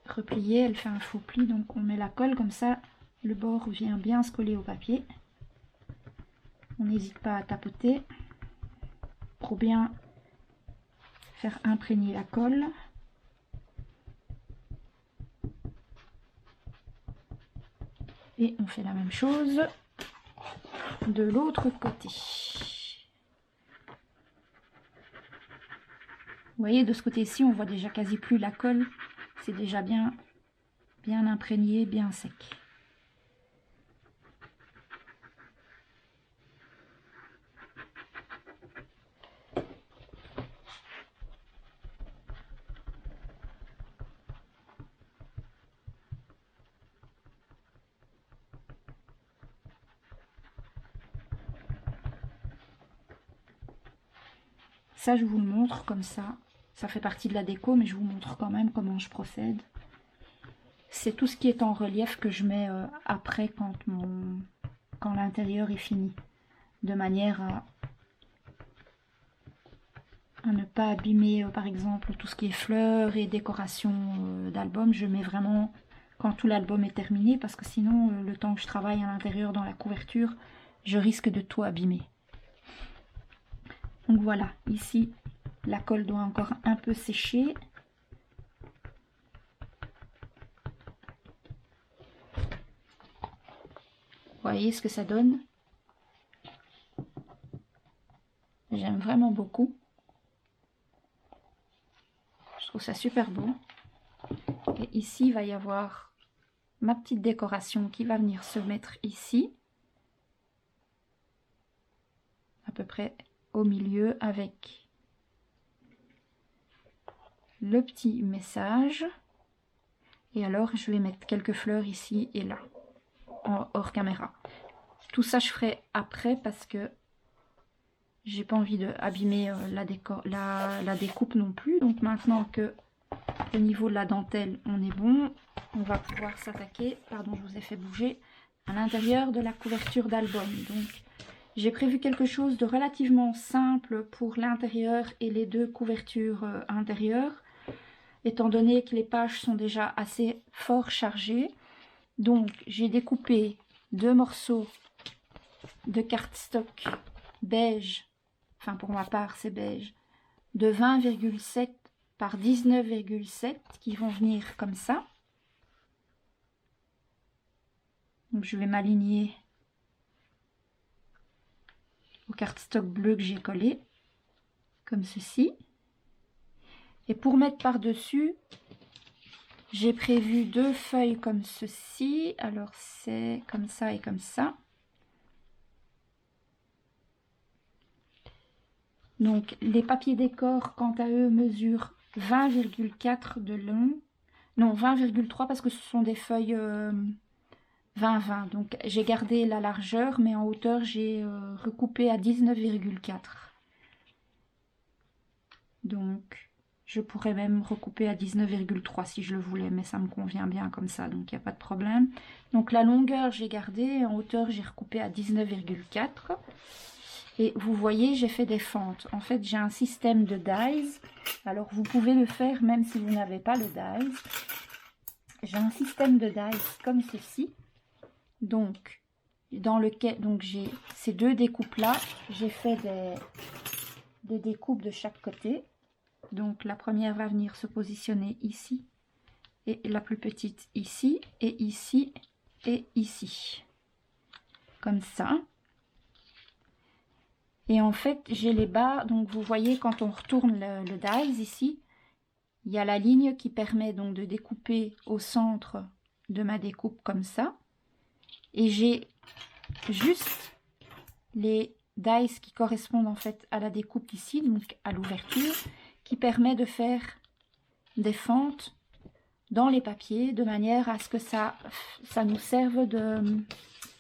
repliée, elle fait un faux pli, donc on met la colle comme ça, le bord vient bien se coller au papier. On n'hésite pas à tapoter pour bien faire imprégner la colle. Et on fait la même chose de l'autre côté. Vous voyez, de ce côté-ci, on voit déjà quasi plus la colle. C'est déjà bien imprégné, bien sec. Ça, je vous le montre comme ça. Ça fait partie de la déco, mais je vous montre quand même comment je procède. C'est tout ce qui est en relief que je mets après quand l'intérieur est fini. De manière à ne pas abîmer, par exemple, tout ce qui est fleurs et décoration d'album. Je mets vraiment quand tout l'album est terminé, parce que sinon, le temps que je travaille à l'intérieur dans la couverture, je risque de tout abîmer. Donc voilà, ici, la colle doit encore un peu sécher. Vous voyez ce que ça donne? J'aime vraiment beaucoup. Je trouve ça super beau. Et ici, il va y avoir ma petite décoration qui va venir se mettre ici. À peu près au milieu avec le petit message. Et alors, je vais mettre quelques fleurs ici et là, hors caméra. Tout ça, je ferai après parce que j'ai pas envie d'abîmer la découpe non plus. Donc maintenant que au niveau de la dentelle, on est bon, on va pouvoir s'attaquer, pardon, je vous ai fait bouger, à l'intérieur de la couverture d'album. Donc, j'ai prévu quelque chose de relativement simple pour l'intérieur et les deux couvertures intérieures, étant donné que les pages sont déjà assez fort chargées. Donc, j'ai découpé 2 morceaux de cardstock beige, enfin pour ma part c'est beige, de 20,7 par 19,7 qui vont venir comme ça. Donc je vais m'aligner au cardstock bleu que j'ai collé, comme ceci. Et pour mettre par-dessus, j'ai prévu 2 feuilles comme ceci. Alors c'est comme ça et comme ça. Donc les papiers décor, quant à eux, mesurent 20,4 de long. Non, 20,3 parce que ce sont des feuilles 20-20. Donc j'ai gardé la largeur, mais en hauteur, j'ai recoupé à 19,4. Donc je pourrais même recouper à 19,3 si je le voulais, mais ça me convient bien comme ça, donc il n'y a pas de problème. Donc la longueur, j'ai gardé, en hauteur, j'ai recoupé à 19,4. Et vous voyez, j'ai fait des fentes. En fait, j'ai un système de dies. Alors, vous pouvez le faire même si vous n'avez pas le dies. J'ai un système de dies comme ceci. Donc, dans lequel j'ai ces 2 découpes-là. J'ai fait des découpes de chaque côté. Donc, la première va venir se positionner ici. Et la plus petite ici. Et ici. Et ici. Comme ça. Et en fait, j'ai les bas, donc vous voyez quand on retourne le dies ici, il y a la ligne qui permet donc de découper au centre de ma découpe comme ça. Et j'ai juste les dies qui correspondent en fait à la découpe ici, donc à l'ouverture, qui permet de faire des fentes dans les papiers de manière à ce que ça nous serve de,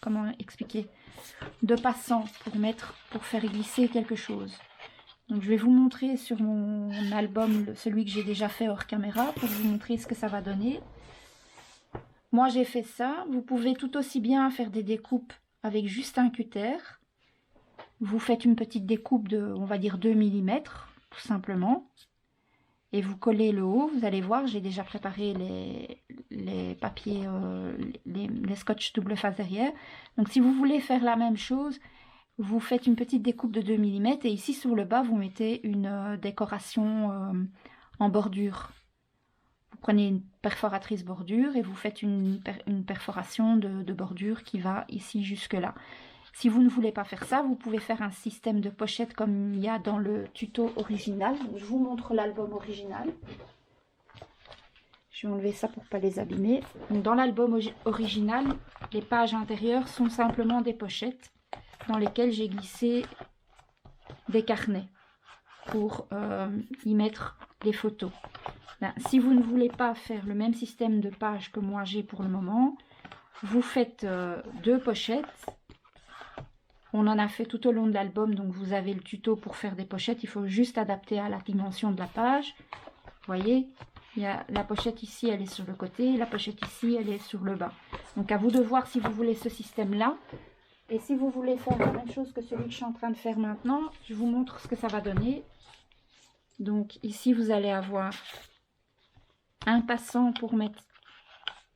comment expliquer, de passant pour faire glisser quelque chose. Donc je vais vous montrer sur mon album celui que j'ai déjà fait hors caméra pour vous montrer ce que ça va donner. Moi j'ai fait ça. Vous pouvez tout aussi bien faire des découpes avec juste un cutter. Vous faites une petite découpe de, on va dire 2 mm tout simplement, et vous collez le haut. Vous allez voir, j'ai déjà préparé les papiers, les scotch double face derrière. Donc si vous voulez faire la même chose, vous faites une petite découpe de 2 mm et ici sur le bas vous mettez une décoration en bordure. Vous prenez une perforatrice bordure et vous faites une perforation de bordure qui va ici jusque là. Si vous ne voulez pas faire ça, vous pouvez faire un système de pochette comme il y a dans le tuto original. Je vous montre l'album original. Je vais enlever ça pour ne pas les abîmer. Donc, dans l'album original, les pages intérieures sont simplement des pochettes dans lesquelles j'ai glissé des carnets pour y mettre les photos. Ben, si vous ne voulez pas faire le même système de pages que moi j'ai pour le moment, vous faites 2 pochettes. On en a fait tout au long de l'album, donc vous avez le tuto pour faire des pochettes. Il faut juste adapter à la dimension de la page. Vous voyez, il y a la pochette ici, elle est sur le côté. La pochette ici, elle est sur le bas. Donc à vous de voir si vous voulez ce système-là. Et si vous voulez faire la même chose que celui que je suis en train de faire maintenant, je vous montre ce que ça va donner. Donc ici, vous allez avoir un passant pour mettre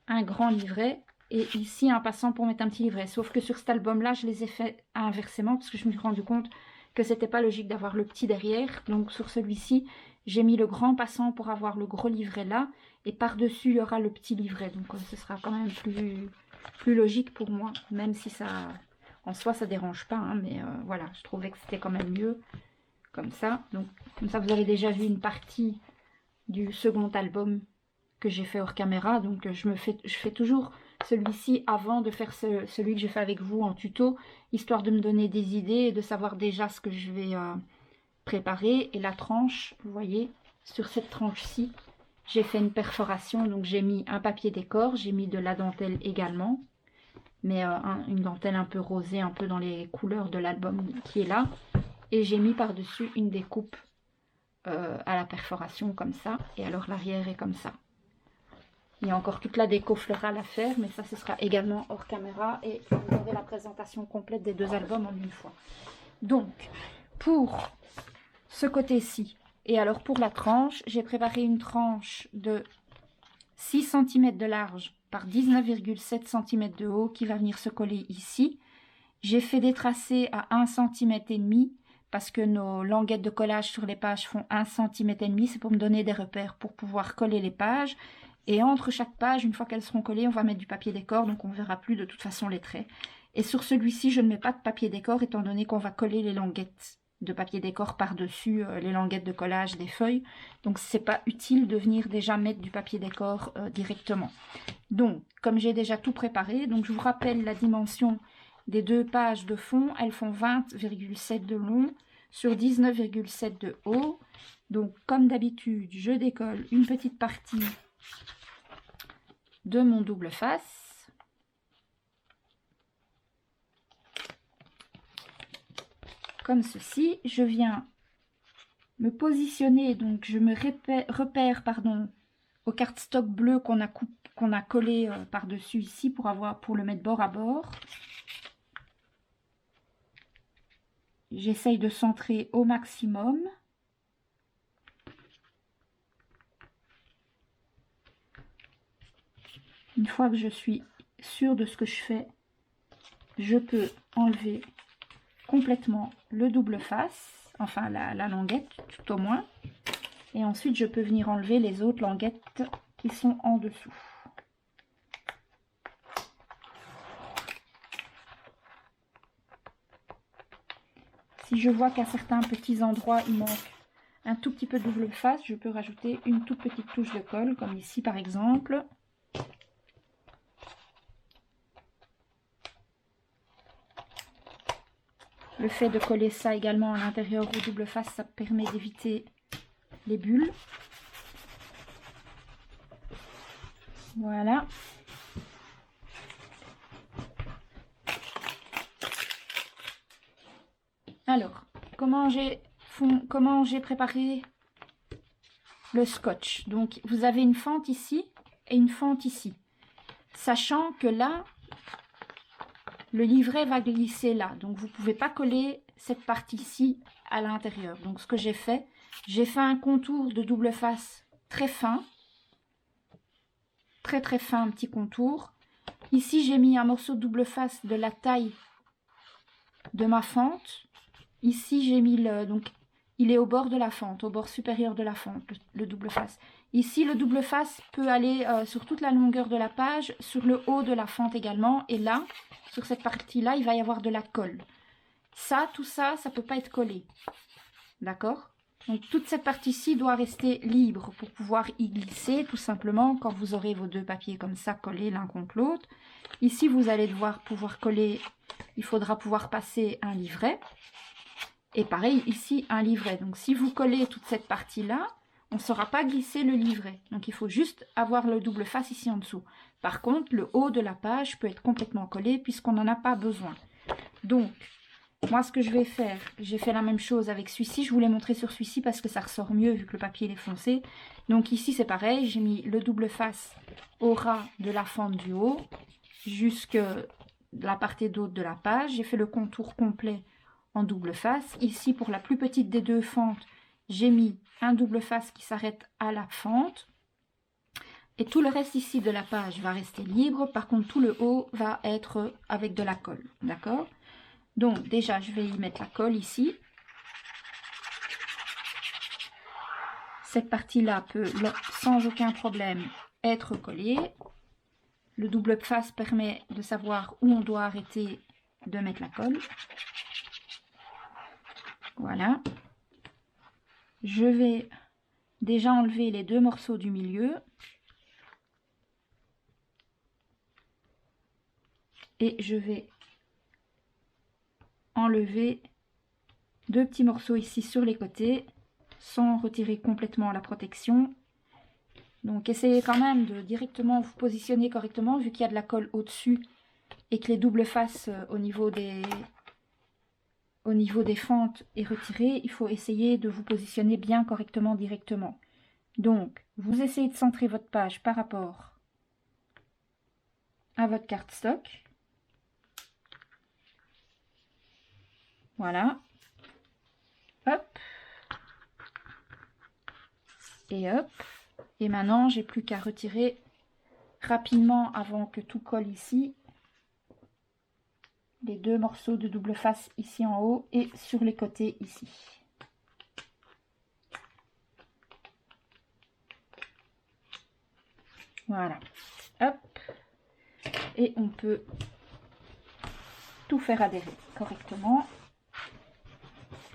un grand livret. Et ici, un passant pour mettre un petit livret. Sauf que sur cet album-là, je les ai fait inversement parce que je me suis rendu compte que c'était pas logique d'avoir le petit derrière. Donc sur celui-ci, j'ai mis le grand passant pour avoir le gros livret là. Et par-dessus, il y aura le petit livret. Donc ce sera quand même plus logique pour moi. Même si ça, en soi, ça dérange pas. Hein, mais voilà, je trouvais que c'était quand même mieux comme ça. Donc comme ça, vous avez déjà vu une partie du second album que j'ai fait hors caméra. Donc je fais toujours celui-ci avant de faire celui que j'ai fait avec vous en tuto, histoire de me donner des idées et de savoir déjà ce que je vais préparer. Et la tranche, vous voyez, sur cette tranche-ci, j'ai fait une perforation, donc j'ai mis un papier décor, j'ai mis de la dentelle également, mais une dentelle un peu rosée, un peu dans les couleurs de l'album qui est là, et j'ai mis par-dessus une découpe à la perforation comme ça, et alors l'arrière est comme ça. Il y a encore toute la déco florale à faire, mais ça, ce sera également hors caméra. Et vous aurez la présentation complète des 2 albums en une fois. Donc, pour ce côté-ci, et alors pour la tranche, j'ai préparé une tranche de 6 cm de large par 19,7 cm de haut qui va venir se coller ici. J'ai fait des tracés à 1,5 cm parce que nos languettes de collage sur les pages font 1,5 cm. C'est pour me donner des repères pour pouvoir coller les pages. Et entre chaque page, une fois qu'elles seront collées, on va mettre du papier décor, donc on ne verra plus de toute façon les traits. Et sur celui-ci, je ne mets pas de papier décor, étant donné qu'on va coller les languettes de papier décor par-dessus les languettes de collage des feuilles. Donc, ce n'est pas utile de venir déjà mettre du papier décor directement. Donc, comme j'ai déjà tout préparé, donc je vous rappelle la dimension des 2 pages de fond. Elles font 20,7 de long sur 19,7 de haut. Donc, comme d'habitude, je décolle une petite partie de mon double face. Comme ceci, je viens me positionner, donc je me repère au cardstock bleu qu'on a collé par-dessus ici pour le mettre bord à bord. J'essaye de centrer au maximum. Une fois que je suis sûre de ce que je fais, je peux enlever complètement le double face, enfin la languette tout au moins. Et ensuite, je peux venir enlever les autres languettes qui sont en dessous. Si je vois qu'à certains petits endroits, il manque un tout petit peu de double face, je peux rajouter une toute petite touche de colle, comme ici par exemple. Le fait de coller ça également à l'intérieur au double face, ça permet d'éviter les bulles. Voilà. Alors, comment j'ai préparé le scotch? Donc, vous avez une fente ici et une fente ici. Sachant que là, le livret va glisser là. Donc, vous ne pouvez pas coller cette partie-ci à l'intérieur. Donc, ce que j'ai fait un contour de double face très fin. Très, très fin, un petit contour. Ici, j'ai mis un morceau de double face de la taille de ma fente. Ici, j'ai mis donc il est au bord de la fente, au bord supérieur de la fente, le double face. Ici, le double face peut aller sur toute la longueur de la page, sur le haut de la fente également. Et là, sur cette partie-là, il va y avoir de la colle. Ça, tout ça, ça ne peut pas être collé. D'accord? Donc, toute cette partie-ci doit rester libre pour pouvoir y glisser, tout simplement, quand vous aurez vos deux papiers comme ça collés l'un contre l'autre. Ici, vous allez devoir pouvoir coller, il faudra pouvoir passer un livret. Et pareil, ici, un livret. Donc, si vous collez toute cette partie-là, on ne saura pas glisser le livret. Donc, il faut juste avoir le double face ici en dessous. Par contre, le haut de la page peut être complètement collé puisqu'on n'en a pas besoin. Donc, moi, ce que je vais faire, j'ai fait la même chose avec celui-ci. Je vous l'ai montré sur celui-ci parce que ça ressort mieux vu que le papier est foncé. Donc, ici, c'est pareil. J'ai mis le double face au ras de la fente du haut jusque la partie d'autre de la page. J'ai fait le contour complet en double face. Ici, pour la plus petite des deux fentes, j'ai mis un double face qui s'arrête à la fente. Et tout le reste ici de la page va rester libre. Par contre, tout le haut va être avec de la colle. D'accord? Donc, déjà, je vais y mettre la colle ici. Cette partie-là peut, sans aucun problème, être collée. Le double face permet de savoir où on doit arrêter de mettre la colle. Voilà. Je vais déjà enlever les deux morceaux du milieu. Et je vais enlever deux petits morceaux ici sur les côtés sans retirer complètement la protection. Donc essayez quand même de directement vous positionner correctement vu qu'il y a de la colle au-dessus et que les doubles faces au niveau des fentes est retiré. Il faut essayer de vous positionner bien correctement directement. Donc vous essayez de centrer votre page par rapport à votre cardstock. Voilà. Hop. Et hop. Et maintenant, j'ai plus qu'à retirer rapidement avant que tout colle ici. Les deux morceaux de double face ici en haut et sur les côtés ici. Voilà. Hop. Et on peut tout faire adhérer correctement.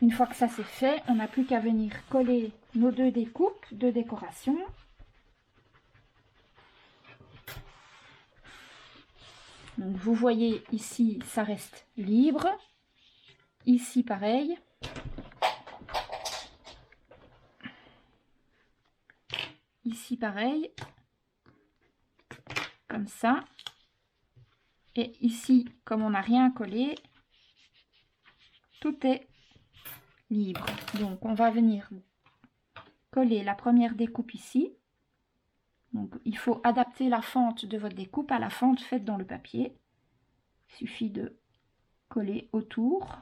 Une fois que ça c'est fait, on n'a plus qu'à venir coller nos deux découpes de décoration. Donc vous voyez ici, ça reste libre. Ici pareil. Ici pareil. Comme ça. Et ici, comme on n'a rien collé, tout est libre. Donc on va venir coller la première découpe ici. Donc il faut adapter la fente de votre découpe à la fente faite dans le papier. Il suffit de coller autour.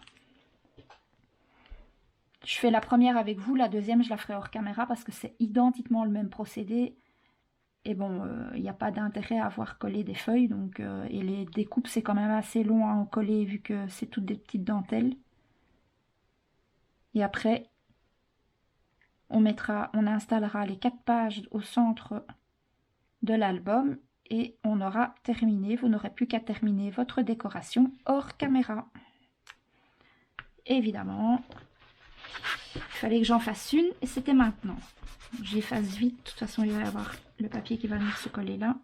Je fais la première avec vous, la deuxième je la ferai hors caméra parce que c'est identiquement le même procédé. Et bon, il n'y a pas d'intérêt à avoir collé des feuilles. Donc, et les découpes c'est quand même assez long à en coller vu que c'est toutes des petites dentelles. Et après, on installera les 4 pages au centre de l'album et on aura terminé. Vous n'aurez plus qu'à terminer votre décoration hors caméra. Évidemment, il fallait que j'en fasse une et c'était maintenant. J'efface vite, de toute façon il va y avoir le papier qui va venir se coller là.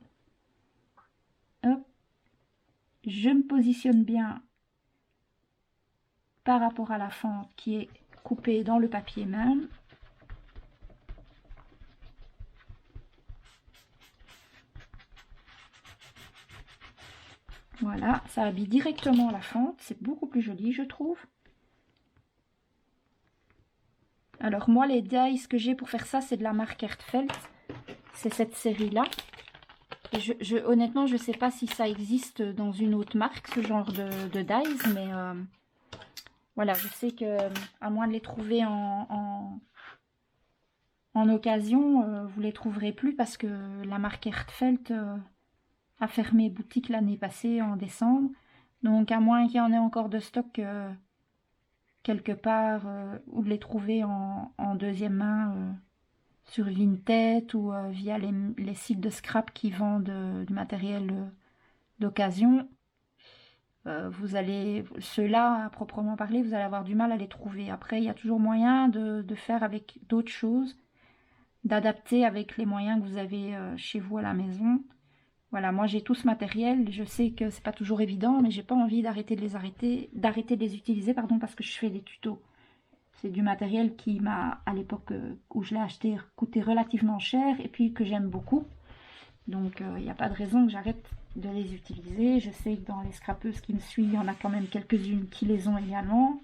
Hop. Je me positionne bien par rapport à la fente qui est coupée dans le papier même. Voilà, ça habille directement la fente, c'est beaucoup plus joli je trouve. Alors moi les dies que j'ai pour faire ça c'est de la marque Hertfeld, c'est cette série là. Honnêtement je ne sais pas si ça existe dans une autre marque ce genre de dies, mais voilà, je sais que à moins de les trouver en occasion, vous les trouverez plus parce que la marque Hertfeld a fermé boutique l'année passée en décembre. Donc à moins qu'il y en ait encore de stock quelque part ou de les trouver en deuxième main sur Vinted ou via les sites de scrap qui vendent du matériel d'occasion. Vous allez, ceux-là, à proprement parler, vous allez avoir du mal à les trouver. Après, il y a toujours moyen de faire avec d'autres choses, d'adapter avec les moyens que vous avez chez vous à la maison. Voilà, moi j'ai tout ce matériel, je sais que c'est pas toujours évident, mais j'ai pas envie d'arrêter de les utiliser, pardon, parce que je fais des tutos. C'est du matériel qui m'a, à l'époque où je l'ai acheté, coûté relativement cher et puis que j'aime beaucoup. Donc il n'y a pas de raison que j'arrête de les utiliser. Je sais que dans les scrapeuses qui me suivent, il y en a quand même quelques-unes qui les ont également.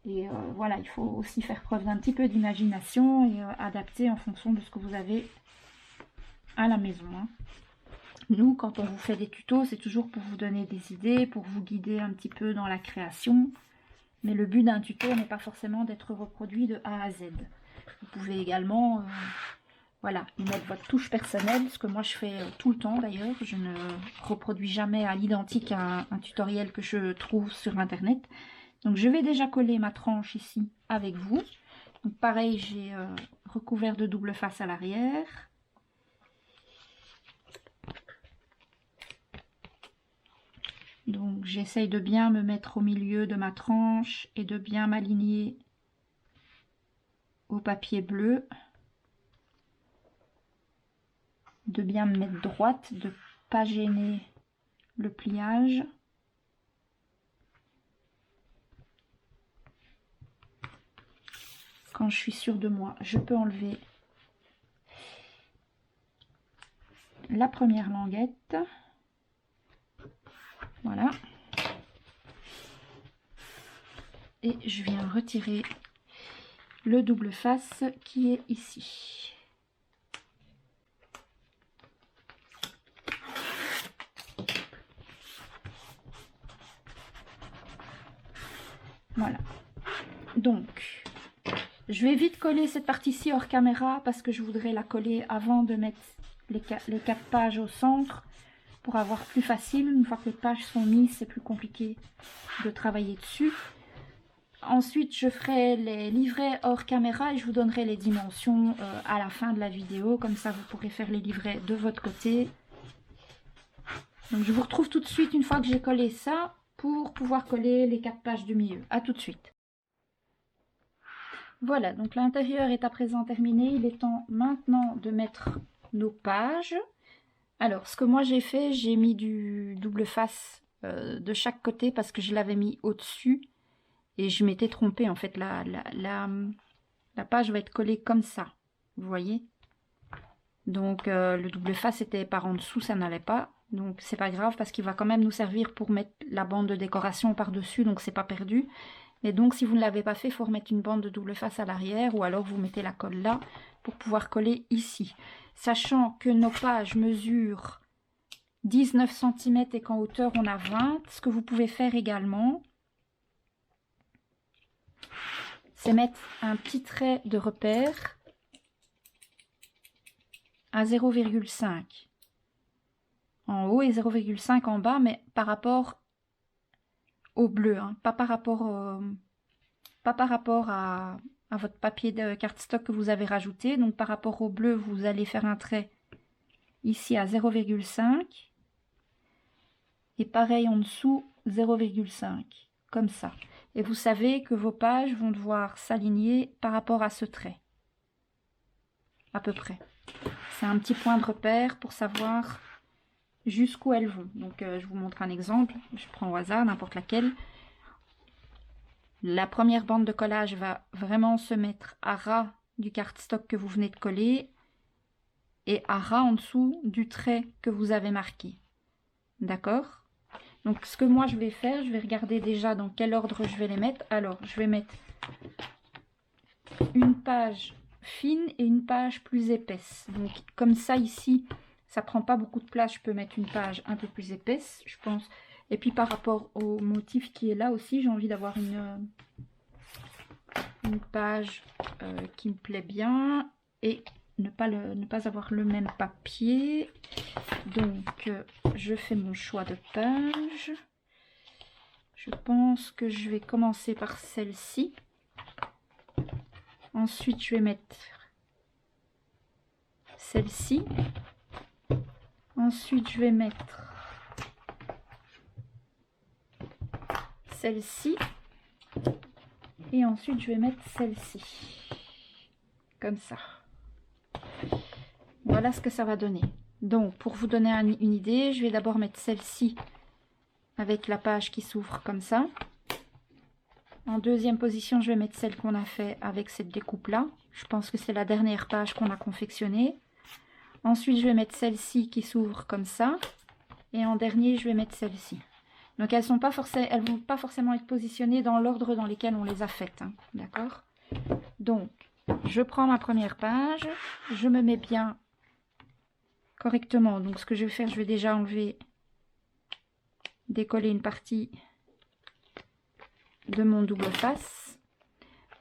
Et voilà, il faut aussi faire preuve d'un petit peu d'imagination et adapter en fonction de ce que vous avez à la maison, hein. Nous, quand on vous fait des tutos, c'est toujours pour vous donner des idées, pour vous guider un petit peu dans la création. Mais le but d'un tuto n'est pas forcément d'être reproduit de A à Z. Vous pouvez également voilà, y mettre votre touche personnelle, ce que moi je fais tout le temps d'ailleurs. Je ne reproduis jamais à l'identique un tutoriel que je trouve sur internet. Donc je vais déjà coller ma tranche ici avec vous. Donc pareil, j'ai recouvert de double face à l'arrière. Donc j'essaye de bien me mettre au milieu de ma tranche et de bien m'aligner au papier bleu. De bien me mettre droite, de ne pas gêner le pliage. Quand je suis sûre de moi, je peux enlever la première languette. Voilà. Et je viens retirer le double face qui est ici. Voilà. Donc, je vais vite coller cette partie-ci hors caméra parce que je voudrais la coller avant de mettre les 4 pages au centre pour avoir plus facile. Une fois que les pages sont mises, c'est plus compliqué de travailler dessus. Ensuite, je ferai les livrets hors caméra et je vous donnerai les dimensions à la fin de la vidéo. Comme ça, vous pourrez faire les livrets de votre côté. Donc, je vous retrouve tout de suite une fois que j'ai collé ça pour pouvoir coller les 4 pages du milieu. A tout de suite. Voilà, donc l'intérieur est à présent terminé. Il est temps maintenant de mettre nos pages. Alors, ce que moi j'ai fait, j'ai mis du double face de chaque côté parce que je l'avais mis au-dessus. Et je m'étais trompée, en fait, la page va être collée comme ça, vous voyez. Donc, le double face était par en dessous, ça n'allait pas. Donc, c'est pas grave parce qu'il va quand même nous servir pour mettre la bande de décoration par-dessus, donc c'est pas perdu. Et donc, si vous ne l'avez pas fait, il faut remettre une bande de double face à l'arrière ou alors vous mettez la colle là pour pouvoir coller ici. Sachant que nos pages mesurent 19 cm et qu'en hauteur on a 20, ce que vous pouvez faire également, c'est mettre un petit trait de repère à 0,5 en haut et 0,5 en bas, mais par rapport au bleu, hein, pas par rapport à votre papier de cardstock que vous avez rajouté. Donc par rapport au bleu, vous allez faire un trait ici à 0,5 et pareil en dessous 0,5, comme ça. Et vous savez que vos pages vont devoir s'aligner par rapport à ce trait, à peu près. C'est un petit point de repère pour savoir jusqu'où elles vont. Donc je vous montre un exemple, je prends au hasard n'importe laquelle. La première bande de collage va vraiment se mettre à ras du cardstock que vous venez de coller et à ras en dessous du trait que vous avez marqué. D'accord? Donc ce que moi je vais faire, je vais regarder déjà dans quel ordre je vais les mettre. Alors je vais mettre une page fine et une page plus épaisse. Donc comme ça ici, ça prend pas beaucoup de place, je peux mettre une page un peu plus épaisse, je pense. Et puis par rapport au motif qui est là aussi, j'ai envie d'avoir une page qui me plaît bien et ne pas avoir le même papier. Donc je fais mon choix de page. Je pense que je vais commencer par celle-ci. Ensuite je vais mettre celle-ci. Ensuite, je vais mettre celle-ci. Et ensuite, je vais mettre celle-ci. Comme ça. Voilà ce que ça va donner. Donc, pour vous donner une idée, je vais d'abord mettre celle-ci avec la page qui s'ouvre comme ça. En deuxième position, je vais mettre celle qu'on a fait avec cette découpe-là. Je pense que c'est la dernière page qu'on a confectionnée. Ensuite, je vais mettre celle-ci qui s'ouvre comme ça. Et en dernier, je vais mettre celle-ci. Donc, elles vont pas forcément être positionnées dans l'ordre dans lequel on les a faites. Hein, d'accord? Donc, je prends ma première page. Je me mets bien correctement. Donc, ce que je vais faire, je vais déjà enlever, décoller une partie de mon double face.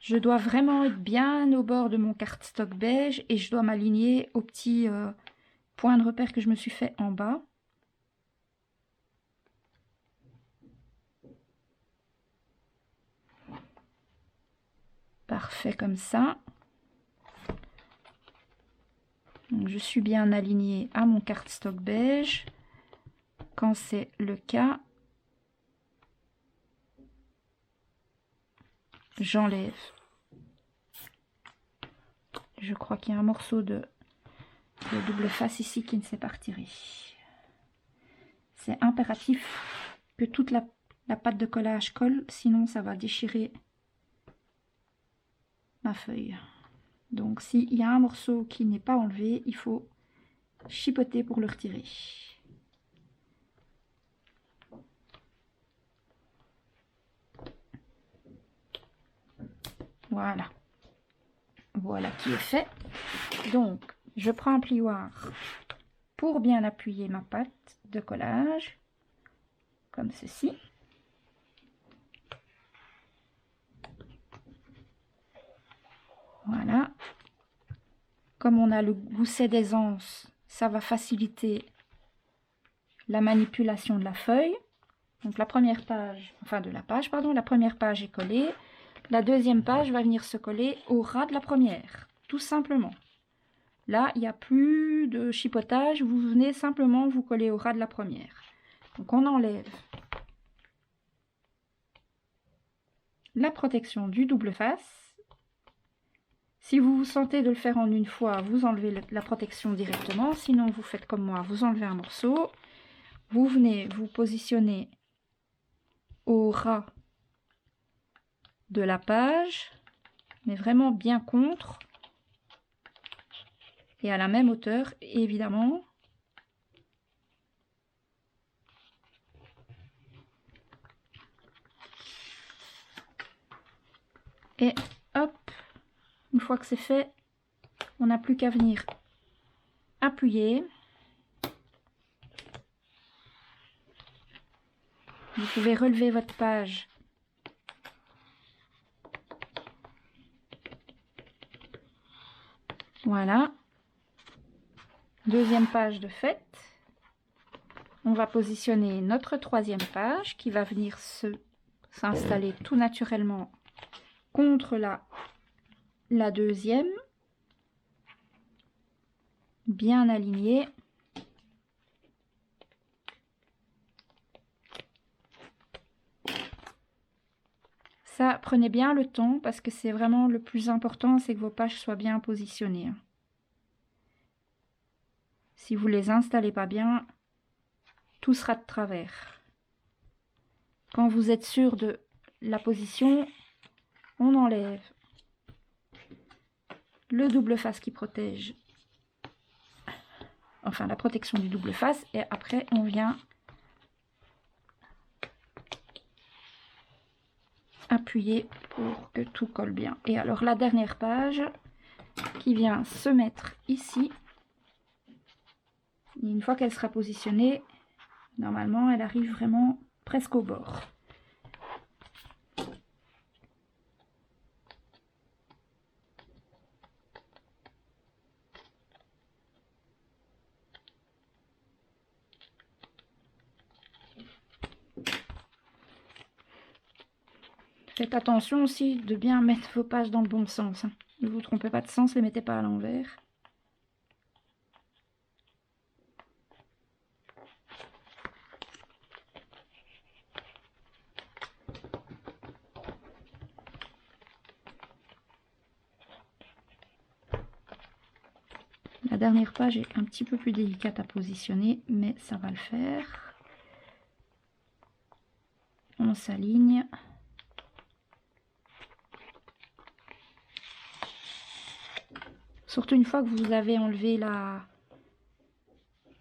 Je dois vraiment être bien au bord de mon cardstock beige et je dois m'aligner au petit point de repère que je me suis fait en bas. Parfait comme ça. Donc, je suis bien alignée à mon cardstock beige. Quand c'est le cas, j'enlève. Je crois qu'il y a un morceau de double face ici qui ne s'est pas retiré. C'est impératif que toute la pâte de collage colle, sinon ça va déchirer ma feuille. Donc s'il y a un morceau qui n'est pas enlevé, il faut chipoter pour le retirer. Voilà. Voilà qui est fait. Donc, je prends un plioir pour bien appuyer ma pâte de collage, comme ceci. Voilà. Comme on a le gousset d'aisance, ça va faciliter la manipulation de la feuille. Donc la première page, enfin de la page, pardon, la première page est collée. La deuxième page va venir se coller au ras de la première, tout simplement. Là, il n'y a plus de chipotage, vous venez simplement vous coller au ras de la première. Donc on enlève la protection du double face. Si vous vous sentez de le faire en une fois, vous enlevez la protection directement. Sinon, vous faites comme moi, vous enlevez un morceau. Vous venez vous positionner au ras de la page, mais vraiment bien contre. Et à la même hauteur, évidemment. Et hop, une fois que c'est fait, on n'a plus qu'à venir appuyer. Vous pouvez relever votre page voilà. Deuxième page de fait. On va positionner notre troisième page qui va venir s'installer tout naturellement contre la deuxième. Bien alignée. Ça, prenez bien le temps parce que c'est vraiment le plus important, c'est que vos pages soient bien positionnées. Si vous les installez pas bien, tout sera de travers. Quand vous êtes sûr de la position, on enlève le double face qui protège, enfin la protection du double face, et après on vient appuyer pour que tout colle bien. Et alors la dernière page qui vient se mettre ici, et une fois qu'elle sera positionnée, normalement elle arrive vraiment presque au bord. Faites attention aussi de bien mettre vos pages dans le bon sens. Hein. Ne vous trompez pas de sens, ne les mettez pas à l'envers. La dernière page est un petit peu plus délicate à positionner, mais ça va le faire. On s'aligne. Surtout une fois que vous avez enlevé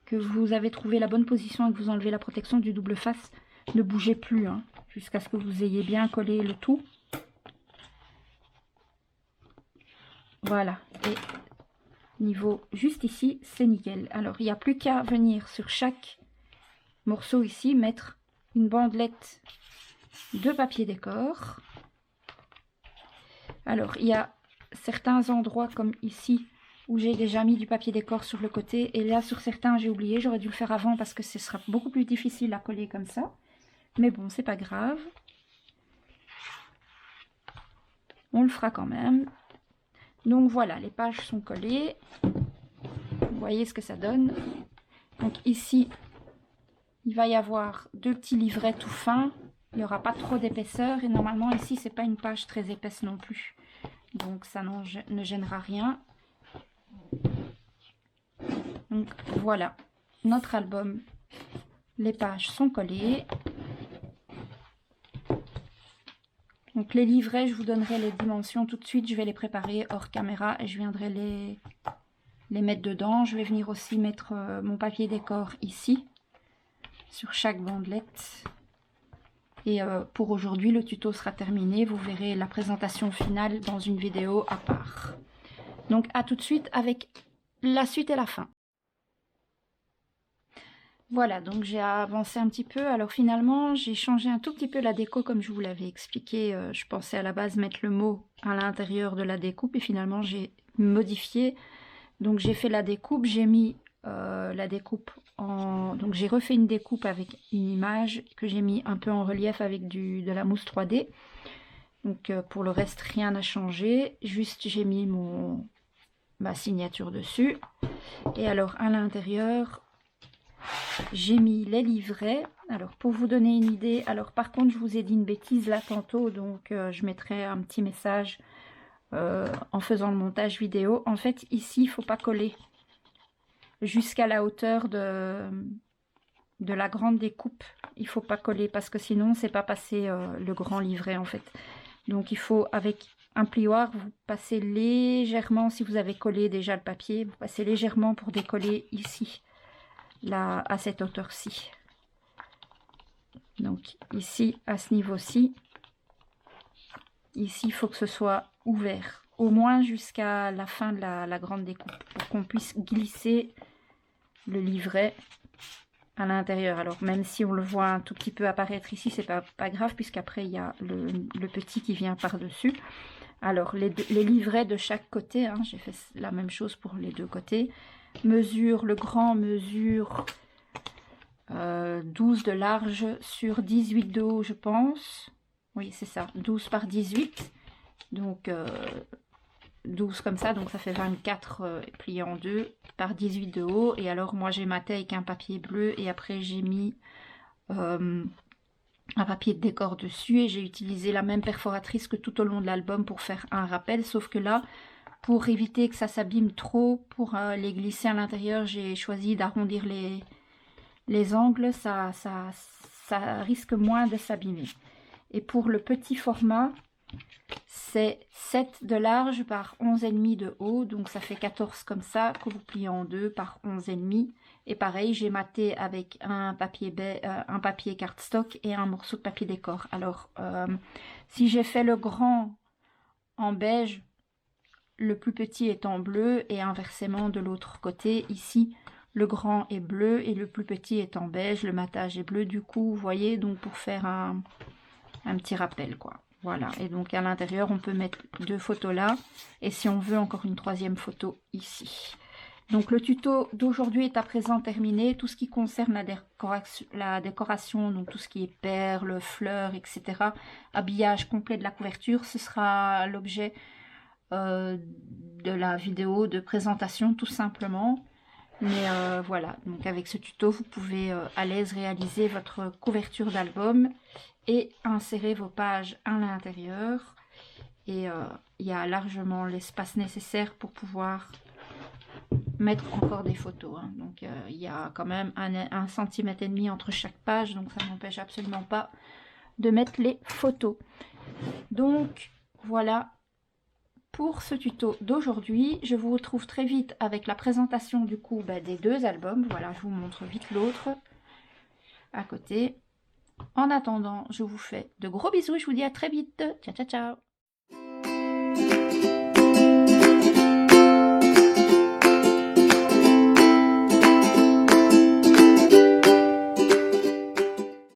que vous avez trouvé la bonne position et que vous enlevez la protection du double face, ne bougez plus, hein, jusqu'à ce que vous ayez bien collé le tout. Voilà, et niveau juste ici, c'est nickel. Alors, il n'y a plus qu'à venir sur chaque morceau ici, mettre une bandelette de papier décor. Alors, il y a certains endroits comme ici où j'ai déjà mis du papier décor sur le côté, et là sur certains j'ai oublié, j'aurais dû le faire avant parce que ce sera beaucoup plus difficile à coller comme ça, mais bon, c'est pas grave, on le fera quand même. Donc voilà, les pages sont collées, vous voyez ce que ça donne. Donc ici il va y avoir deux petits livrets tout fins, il n'y aura pas trop d'épaisseur, et normalement ici c'est pas une page très épaisse non plus, donc ça ne gênera rien. Donc voilà, notre album, les pages sont collées. Donc les livrets, je vous donnerai les dimensions tout de suite, je vais les préparer hors caméra et je viendrai les mettre dedans. Je vais venir aussi mettre mon papier décor ici, sur chaque bandelette. Et pour aujourd'hui, le tuto sera terminé, vous verrez la présentation finale dans une vidéo à part. Donc à tout de suite avec la suite et la fin. Voilà, donc j'ai avancé un petit peu. Alors finalement, j'ai changé un tout petit peu la déco comme je vous l'avais expliqué. Je pensais à la base mettre le mot à l'intérieur de la découpe et finalement j'ai modifié. Donc j'ai fait la découpe, j'ai mis la découpe en... Donc j'ai refait une découpe avec une image que j'ai mis un peu en relief avec de la mousse 3D. Donc pour le reste, rien n'a changé. Juste j'ai mis ma signature dessus. Et alors à l'intérieur... j'ai mis les livrets. Alors pour vous donner une idée, alors par contre je vous ai dit une bêtise là tantôt, donc je mettrai un petit message en faisant le montage vidéo. En fait ici il ne faut pas coller jusqu'à la hauteur de la grande découpe. Il faut pas coller parce que sinon c'est pas passé le grand livret en fait. Donc il faut avec un plioir, vous passez légèrement, si vous avez collé déjà le papier, vous passez légèrement pour décoller ici. Là, à cette hauteur-ci. Donc ici, à ce niveau-ci, ici, il faut que ce soit ouvert, au moins jusqu'à la fin de la grande découpe, pour qu'on puisse glisser le livret à l'intérieur. Alors même si on le voit un tout petit peu apparaître ici, c'est pas grave, puisqu'après il y a le petit qui vient par-dessus. Alors les livrets de chaque côté, hein, j'ai fait la même chose pour les deux côtés. Le grand mesure 12 de large sur 18 de haut, je pense. Oui, c'est ça, 12 par 18. Donc 12 comme ça, donc ça fait 24 pliés en deux par 18 de haut. Et alors moi j'ai maté avec un papier bleu et après j'ai mis un papier de décor dessus et j'ai utilisé la même perforatrice que tout au long de l'album pour faire un rappel, sauf que là, pour éviter que ça s'abîme trop, pour les glisser à l'intérieur, j'ai choisi d'arrondir les angles, ça risque moins de s'abîmer. Et pour le petit format, c'est 7 de large par 11,5 de haut, donc ça fait 14 comme ça, que vous pliez en deux par 11,5. Et pareil, j'ai maté avec un papier cardstock et un morceau de papier décor. Alors, si j'ai fait le grand en beige, le plus petit est en bleu, et inversement de l'autre côté, ici, le grand est bleu et le plus petit est en beige, le matage est bleu. Du coup, vous voyez, donc pour faire un petit rappel, quoi. Voilà, et donc à l'intérieur, on peut mettre deux photos là, et si on veut, encore une troisième photo ici. Donc le tuto d'aujourd'hui est à présent terminé. Tout ce qui concerne la décoration, donc tout ce qui est perles, fleurs, etc., habillage complet de la couverture, ce sera l'objet de la vidéo de présentation tout simplement. Mais voilà, donc avec ce tuto, vous pouvez à l'aise réaliser votre couverture d'album et insérer vos pages à l'intérieur. Et il y a largement l'espace nécessaire pour pouvoir mettre encore des photos. Hein. Donc il y a quand même 1,5 cm entre chaque page, donc ça n'empêche absolument pas de mettre les photos. Donc voilà pour ce tuto d'aujourd'hui. Je vous retrouve très vite avec la présentation du coup des 2 albums. Voilà, je vous montre vite l'autre à côté. En attendant, je vous fais de gros bisous et je vous dis à très vite. Ciao, ciao, ciao.